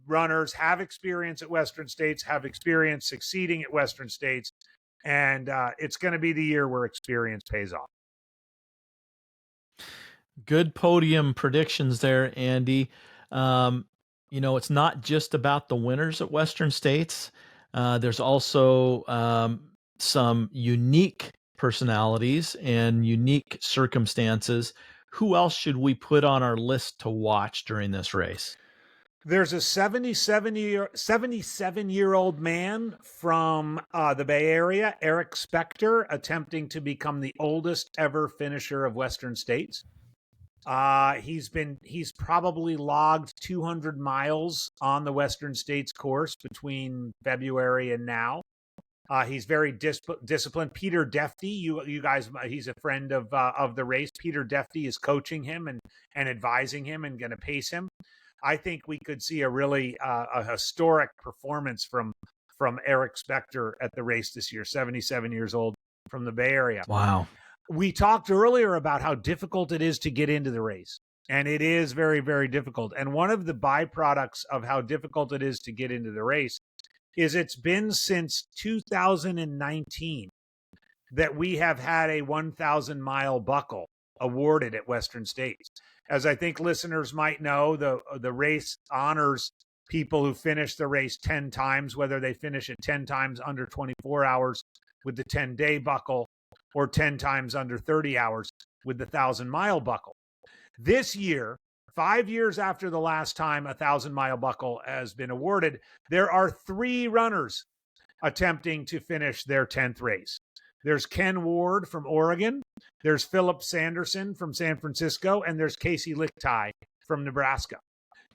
S2: runners have experience at Western States, have experience succeeding at Western States, and it's going to be the year where experience pays off.
S3: Good podium predictions there, Andy. It's not just about the winners at Western States. There's also some unique personalities and unique circumstances. Who else should we put on our list to watch during this race?
S2: There's a 77-year-old man from the Bay Area, Eric Spector, attempting to become the oldest ever finisher of Western States. He's probably logged 200 miles on the Western States course between February and now. He's very disciplined. Peter Defty, you guys, he's a friend of the race. Peter Defty is coaching him and advising him and going to pace him. I think we could see a really a historic performance from Eric Spector at the race this year. 77 years old, from the Bay Area.
S3: Wow.
S2: We talked earlier about how difficult it is to get into the race, and it is very, very difficult. And one of the byproducts of how difficult it is to get into the race is it's been since 2019 that we have had a 1,000-mile buckle awarded at Western States. As I think listeners might know, the race honors people who finish the race 10 times, whether they finish it 10 times under 24 hours with the 10-day buckle, or 10 times under 30 hours with the 1,000-mile buckle. This year, 5 years after the last time a 1,000-mile buckle has been awarded, there are 3 runners attempting to finish their 10th race. There's Ken Ward from Oregon, there's Philip Sanderson from San Francisco, and there's Casey Lichtai from Nebraska.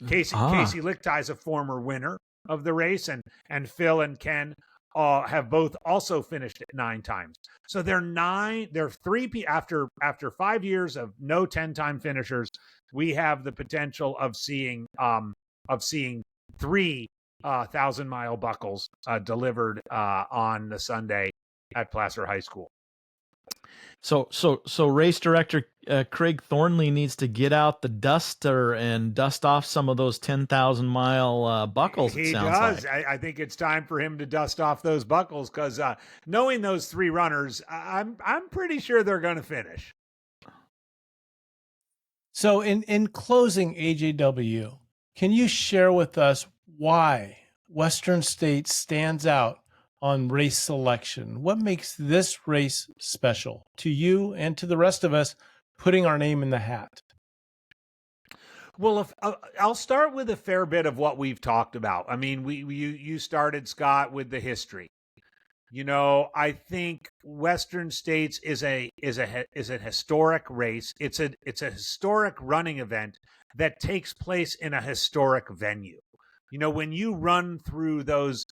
S2: Casey Lichtai is a former winner of the race, and Phil and Ken have both also finished it 9 times. So they're 3 after 5 years of no 10-time finishers. We have the potential of seeing 3 1,000-mile buckles delivered on the Sunday at Placer High School.
S3: So race director Craig Thornley needs to get out the duster and dust off some of those 10,000-mile buckles.
S2: He does. Like. I think it's time for him to dust off those buckles, because knowing those 3 runners, I'm pretty sure they're going to finish.
S1: So in closing, AJW, can you share with us why Western States stands out on race selection? What makes this race special to you and to the rest of us putting our name in the hat?
S2: Well, I'll start with a fair bit of what we've talked about. I mean, you started, Scott, with the history. You know, I think Western States is a historic race. It's a historic running event that takes place in a historic venue. You know, when you run through those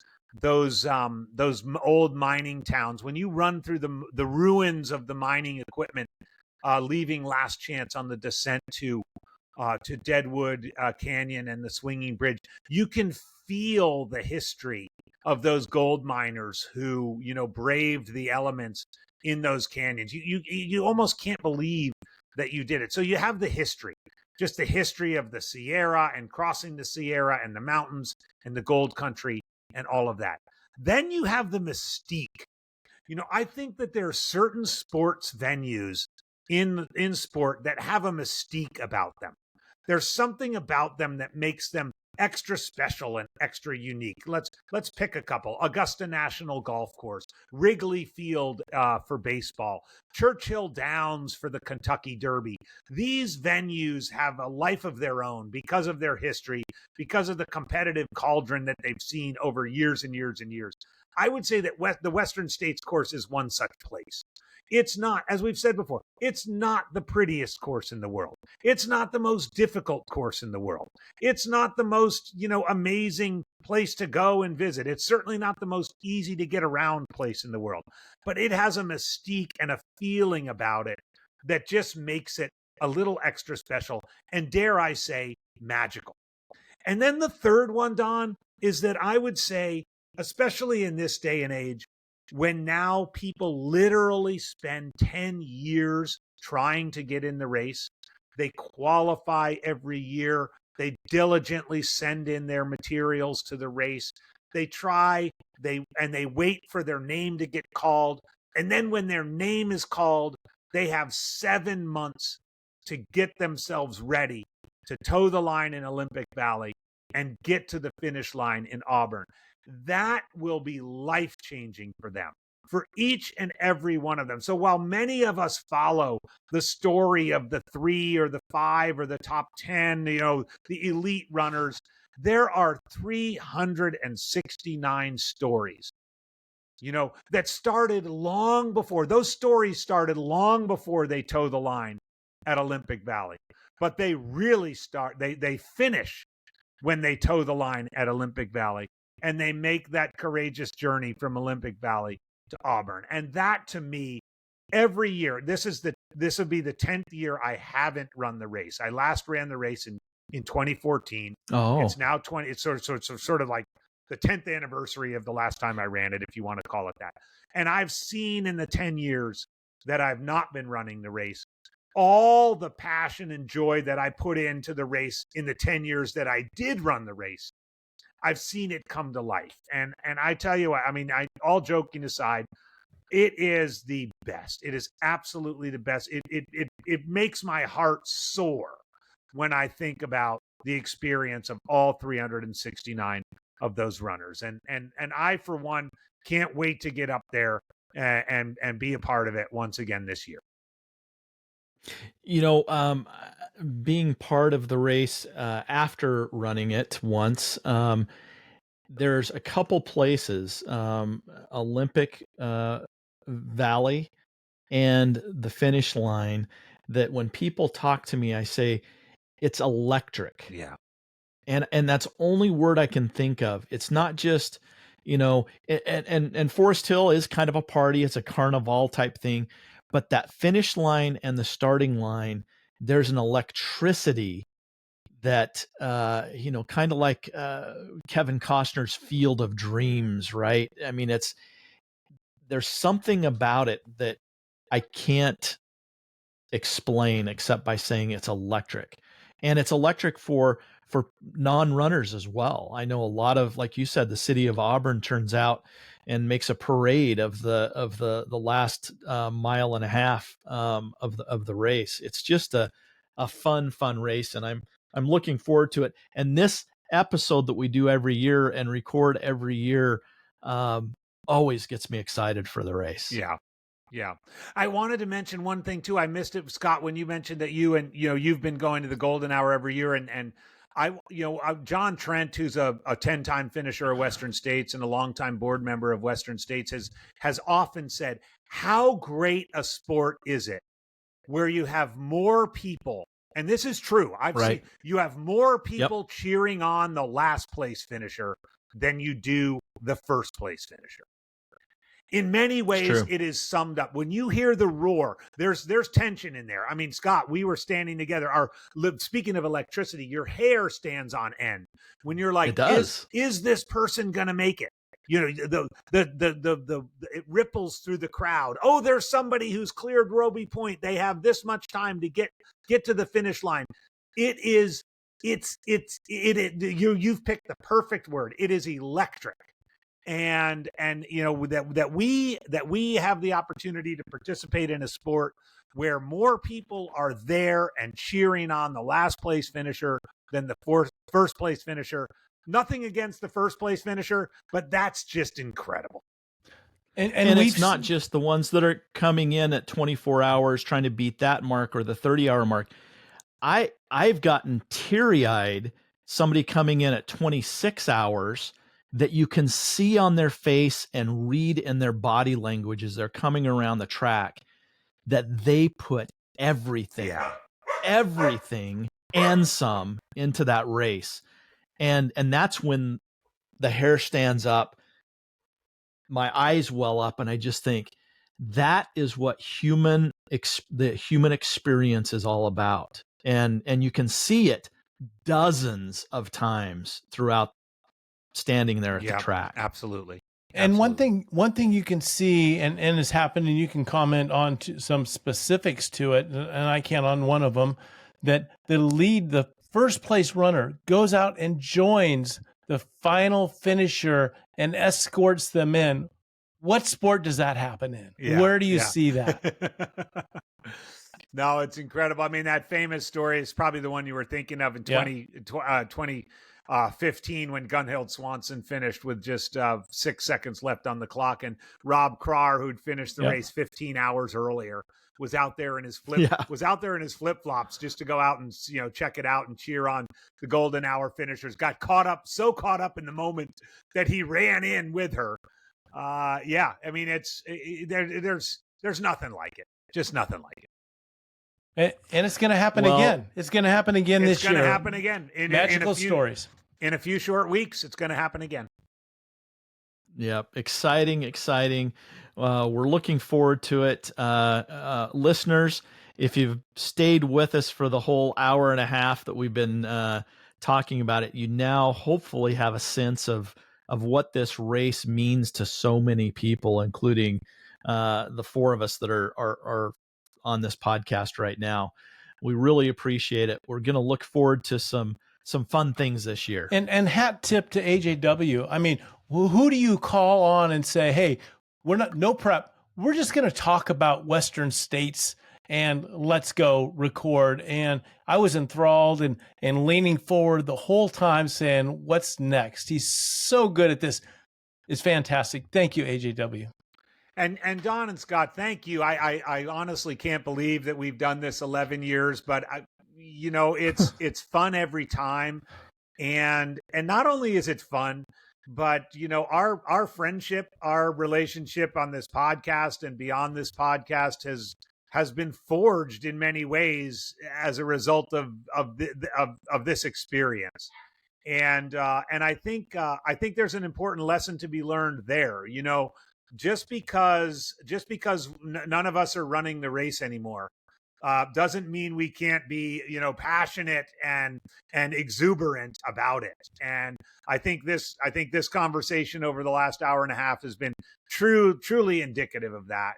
S2: old mining towns, when you run through the ruins of the mining equipment, leaving Last Chance on the descent to Deadwood Canyon and the Swinging Bridge, you can feel the history of those gold miners who, you know, braved the elements in those canyons. You almost can't believe that you did it. So you have the history, just the history of the Sierra and crossing the Sierra and the mountains and the gold country and all of that. Then you have the mystique. You know, I think that there are certain sports venues in sport that have a mystique about them. There's something about them that makes them extra special and extra unique. Let's pick a couple. Augusta National Golf Course, Wrigley Field for baseball, Churchill Downs for the Kentucky Derby. These venues have a life of their own because of their history, because of the competitive cauldron that they've seen over years and years and years. I would say that the Western States course is one such place. It's not, as we've said before, it's not the prettiest course in the world. It's not the most difficult course in the world. It's not the most, you know, amazing place to go and visit. It's certainly not the most easy to get around place in the world. But it has a mystique and a feeling about it that just makes it a little extra special and, dare I say, magical. And then the third one, Don, is that I would say, especially in this day and age, when now people literally spend 10 years trying to get in the race, they qualify every year, they diligently send in their materials to the race, they wait for their name to get called, and then when their name is called, they have 7 months to get themselves ready to toe the line in Olympic Valley and get to the finish line in Auburn. That will be life-changing for them, for each and every one of them. So while many of us follow the story of the 3 or the 5 or the top 10, you know, the elite runners, there are 369 stories, you know, that started long before. Those stories started long before they toe the line at Olympic Valley. But they really they finish when they toe the line at Olympic Valley. And they make that courageous journey from Olympic Valley to Auburn. And that, to me, every year, this will be the 10th year I haven't run the race. I last ran the race in 2014.
S3: Oh,
S2: it's now 20. It's sort of like the 10th anniversary of the last time I ran it, if you want to call it that. And I've seen in the 10 years that I've not been running the race, all the passion and joy that I put into the race in the 10 years that I did run the race, I've seen it come to life. And I tell you what, I mean, all joking aside, it is the best. It is absolutely the best. It makes my heart soar when I think about the experience of all 369 of those runners. And I, for one, can't wait to get up there and be a part of it once again this year.
S3: You know, being part of the race after running it once, there's a couple places, Olympic Valley and the finish line, that when people talk to me, I say it's electric.
S2: Yeah.
S3: And that's only word I can think of. It's not just, you know, and Forest Hill is kind of a party. It's a carnival type thing, but that finish line and the starting line, there's an electricity that, you know, kind of like Kevin Costner's Field of Dreams, right? I mean, there's something about it that I can't explain except by saying it's electric. And it's electric for non-runners as well. I know a lot of, like you said, the city of Auburn turns out and makes a parade of the last mile and a half of the race. It's just a fun race, and I'm looking forward to it. And this episode that we do every year and record every year always gets me excited for the race.
S2: Yeah. Yeah. I wanted to mention one thing too. I missed it, Scott, when you mentioned that you've been going to the Golden Hour every year, and John Trent, who's a 10-time finisher of Western States and a longtime board member of Western States, has often said, how great a sport is it where you have more people, and this is true. I've seen you have more people cheering on the last place finisher than you do the first place finisher. In many ways, it is summed up. When you hear the roar, there's tension in there. I mean, Scott, we were standing together. Speaking of electricity, your hair stands on end when you're like, is this person gonna make it? You know, it ripples through the crowd. Oh, there's somebody who's cleared Roby Point. They have this much time to get to the finish line. You've picked the perfect word. It is electric. And you know, that we have the opportunity to participate in a sport where more people are there and cheering on the last place finisher than the first place finisher. Nothing against the first place finisher, but that's just incredible.
S3: And it's not just the ones that are coming in at 24 hours trying to beat that mark or the 30-hour mark. I've gotten teary-eyed, somebody coming in at 26 hours that you can see on their face and read in their body language as they're coming around the track, that they put everything and some into that race. And that's when the hair stands up, my eyes well up, and I just think that is what the human experience is all about. And you can see it dozens of times throughout standing there at the track.
S2: Absolutely.
S1: And one thing you can see and has happened, and you can comment on some specifics to it, and I can on one of them, that the first place runner goes out and joins the final finisher and escorts them in. What sport does that happen in?
S2: Yeah,
S1: where do you see that?
S2: No, it's incredible. I mean, that famous story is probably the one you were thinking of in 2015 when Gunhild Swanson finished with just 6 seconds left on the clock, and Rob Krar, who'd finished the race 15 hours earlier, was out there in his flip-flops just to go out and check it out and cheer on the Golden Hour finishers. Got caught up in the moment that he ran in with her. I mean, there's nothing like it. Just nothing like it.
S1: And it's going to happen again. It's going to happen again this year.
S2: It's going to happen again.
S1: Magical stories.
S2: In a few short weeks, it's going to happen again.
S3: Yep. Exciting. We're looking forward to it. Listeners, if you've stayed with us for the whole hour and a half that we've been talking about it, you now hopefully have a sense of what this race means to so many people, including the four of us that are on this podcast right now. We really appreciate it. We're going to look forward to some fun things this year.
S1: And hat tip to AJW. I mean, who do you call on and say, hey, no prep. We're just going to talk about Western States and let's go record. And I was enthralled and leaning forward the whole time saying, what's next? He's so good at this. It's fantastic. Thank you, AJW.
S2: And Don and Scott, thank you. I honestly can't believe that we've done this 11 years, but it's fun every time. And not only is it fun, but our friendship, our relationship on this podcast and beyond this podcast has been forged in many ways as a result of this experience. And I think there's an important lesson to be learned there. Just because none of us are running the race anymore doesn't mean we can't be passionate and exuberant about it. And I think this conversation over the last hour and a half has been truly indicative of that.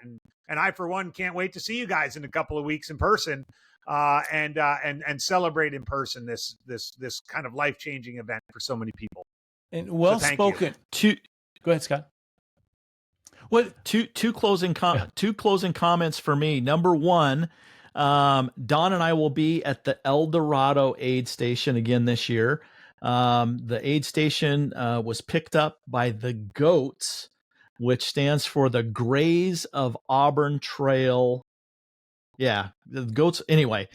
S2: And I, for one, can't wait to see you guys in a couple of weeks in person and celebrate in person this kind of life-changing event for so many people.
S1: And well spoken. Go ahead, Scott.
S3: What two closing comments for me. Number one, Don and I will be at the El Dorado aid station again this year. The aid station was picked up by the GOATs, which stands for the Grays of Auburn Trail. Yeah, the GOATs. Anyway,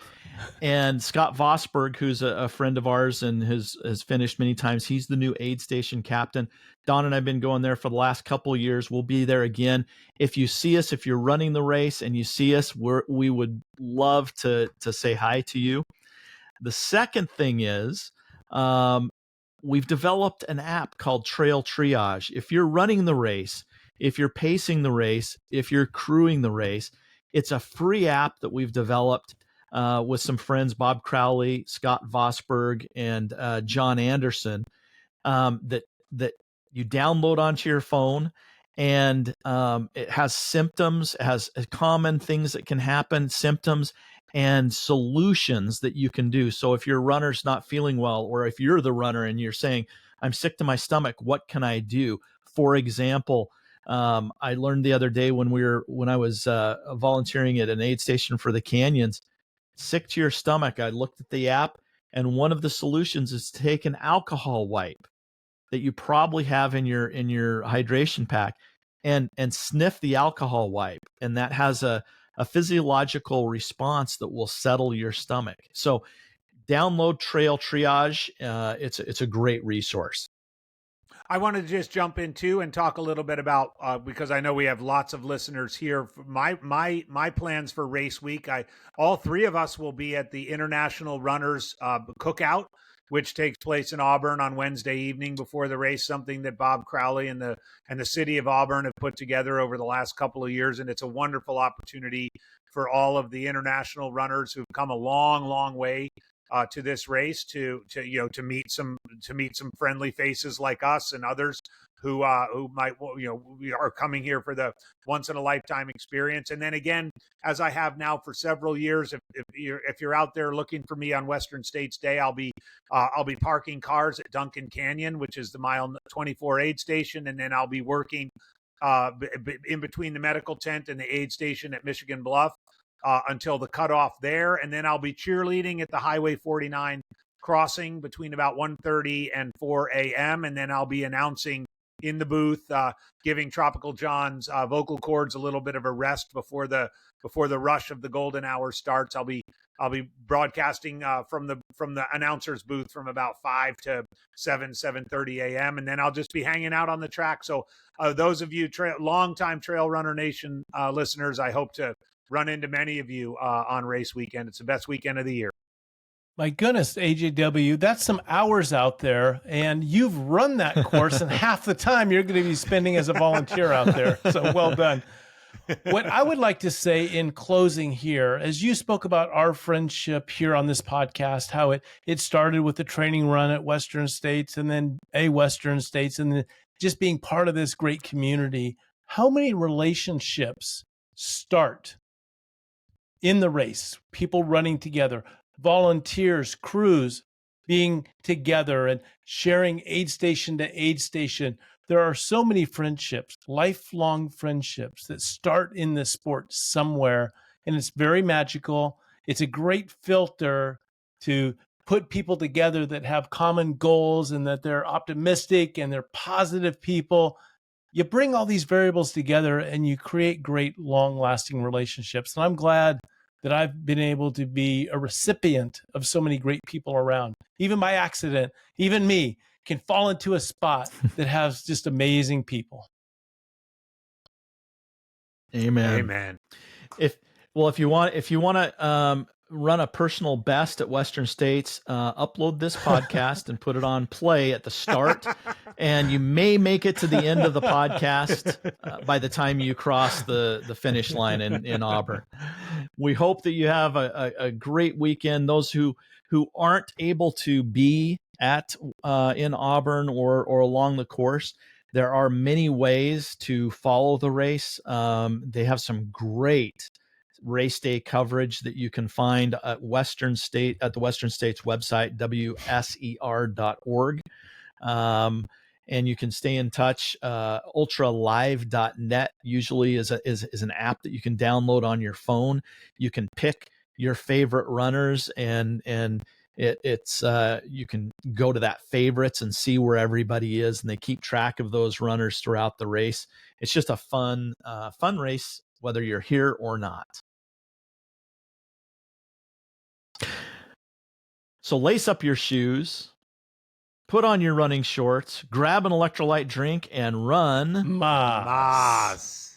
S3: and Scott Vosberg, who's a friend of ours and has finished many times, he's the new aid station captain. Don and I have been going there for the last couple of years. We'll be there again. If you see us, if you're running the race and you see us, we would love to say hi to you. The second thing is we've developed an app called Trail Triage. If you're running the race, if you're pacing the race, if you're crewing the race, it's a free app that we've developed with some friends, Bob Crowley, Scott Vosberg, and John Anderson, that you download onto your phone, and it has symptoms, it has common things that can happen, symptoms and solutions that you can do. So if your runner's not feeling well, or if you're the runner and you're saying, I'm sick to my stomach, what can I do? For example, I learned the other day when I was volunteering at an aid station for the Canyons, sick to your stomach, I looked at the app, and one of the solutions is to take an alcohol wipe that you probably have in your hydration pack and sniff the alcohol wipe. And that has a physiological response that will settle your stomach. So download Trail Triage. It's a great resource.
S2: I wanted to just jump in too and talk a little bit about because I know we have lots of listeners here. My plans for race week. All three of us will be at the International Runners Cookout, which takes place in Auburn on Wednesday evening before the race. Something that Bob Crowley and the city of Auburn have put together over the last couple of years, and it's a wonderful opportunity for all of the international runners who've come a long way to this race to meet some friendly faces like us and others who might are coming here for the once in a lifetime experience. And then again, as I have now for several years, if you're out there looking for me on Western States Day, I'll be parking cars at Duncan Canyon, which is the mile 24 aid station, and then I'll be working in between the medical tent and the aid station at Michigan Bluff until the cutoff there. And then I'll be cheerleading at the Highway 49 crossing between about 1:30 and 4 a.m. And then I'll be announcing in the booth, giving Tropical John's vocal cords a little bit of a rest before the rush of the golden hour starts. I'll be broadcasting from the announcer's booth from about 5 to 7:30 a.m. And then I'll just be hanging out on the track. So those of you longtime Trail Runner Nation listeners, I hope to run into many of you on race weekend. It's the best weekend of the year.
S1: My goodness, AJW, that's some hours out there, and you've run that course in half the time you're going to be spending as a volunteer out there. So well done. What I would like to say in closing here, as you spoke about our friendship here on this podcast, how it started with the training run at Western States and then Western States, and then just being part of this great community. How many relationships start in the race? People running together, volunteers, crews being together and sharing aid station to aid station. There are so many friendships, lifelong friendships that start in this sport somewhere, and it's very magical. It's a great filter to put people together that have common goals and that they're optimistic and they're positive people. you bring all these variables together and you create great, long-lasting relationships. And I'm glad that I've been able to be a recipient of so many great people around. Even by accident, even me can fall into a spot that has just amazing people.
S3: Amen.
S2: Amen.
S3: If you want to run a personal best at Western States, upload this podcast and put it on play at the start, and you may make it to the end of the podcast by the time you cross the finish line in Auburn. We hope that you have a great weekend. Those who aren't able to be at in Auburn or along the course, there are many ways to follow the race. They have some great race day coverage that you can find at the Western States website, wser.org. And you can stay in touch. Ultralive.net usually is an app that you can download on your phone. You can pick your favorite runners, and it's you can go to that favorites and see where everybody is, and they keep track of those runners throughout the race. It's just a fun race, whether you're here or not. So lace up your shoes, put on your running shorts, grab an electrolyte drink, and run.
S1: Mas.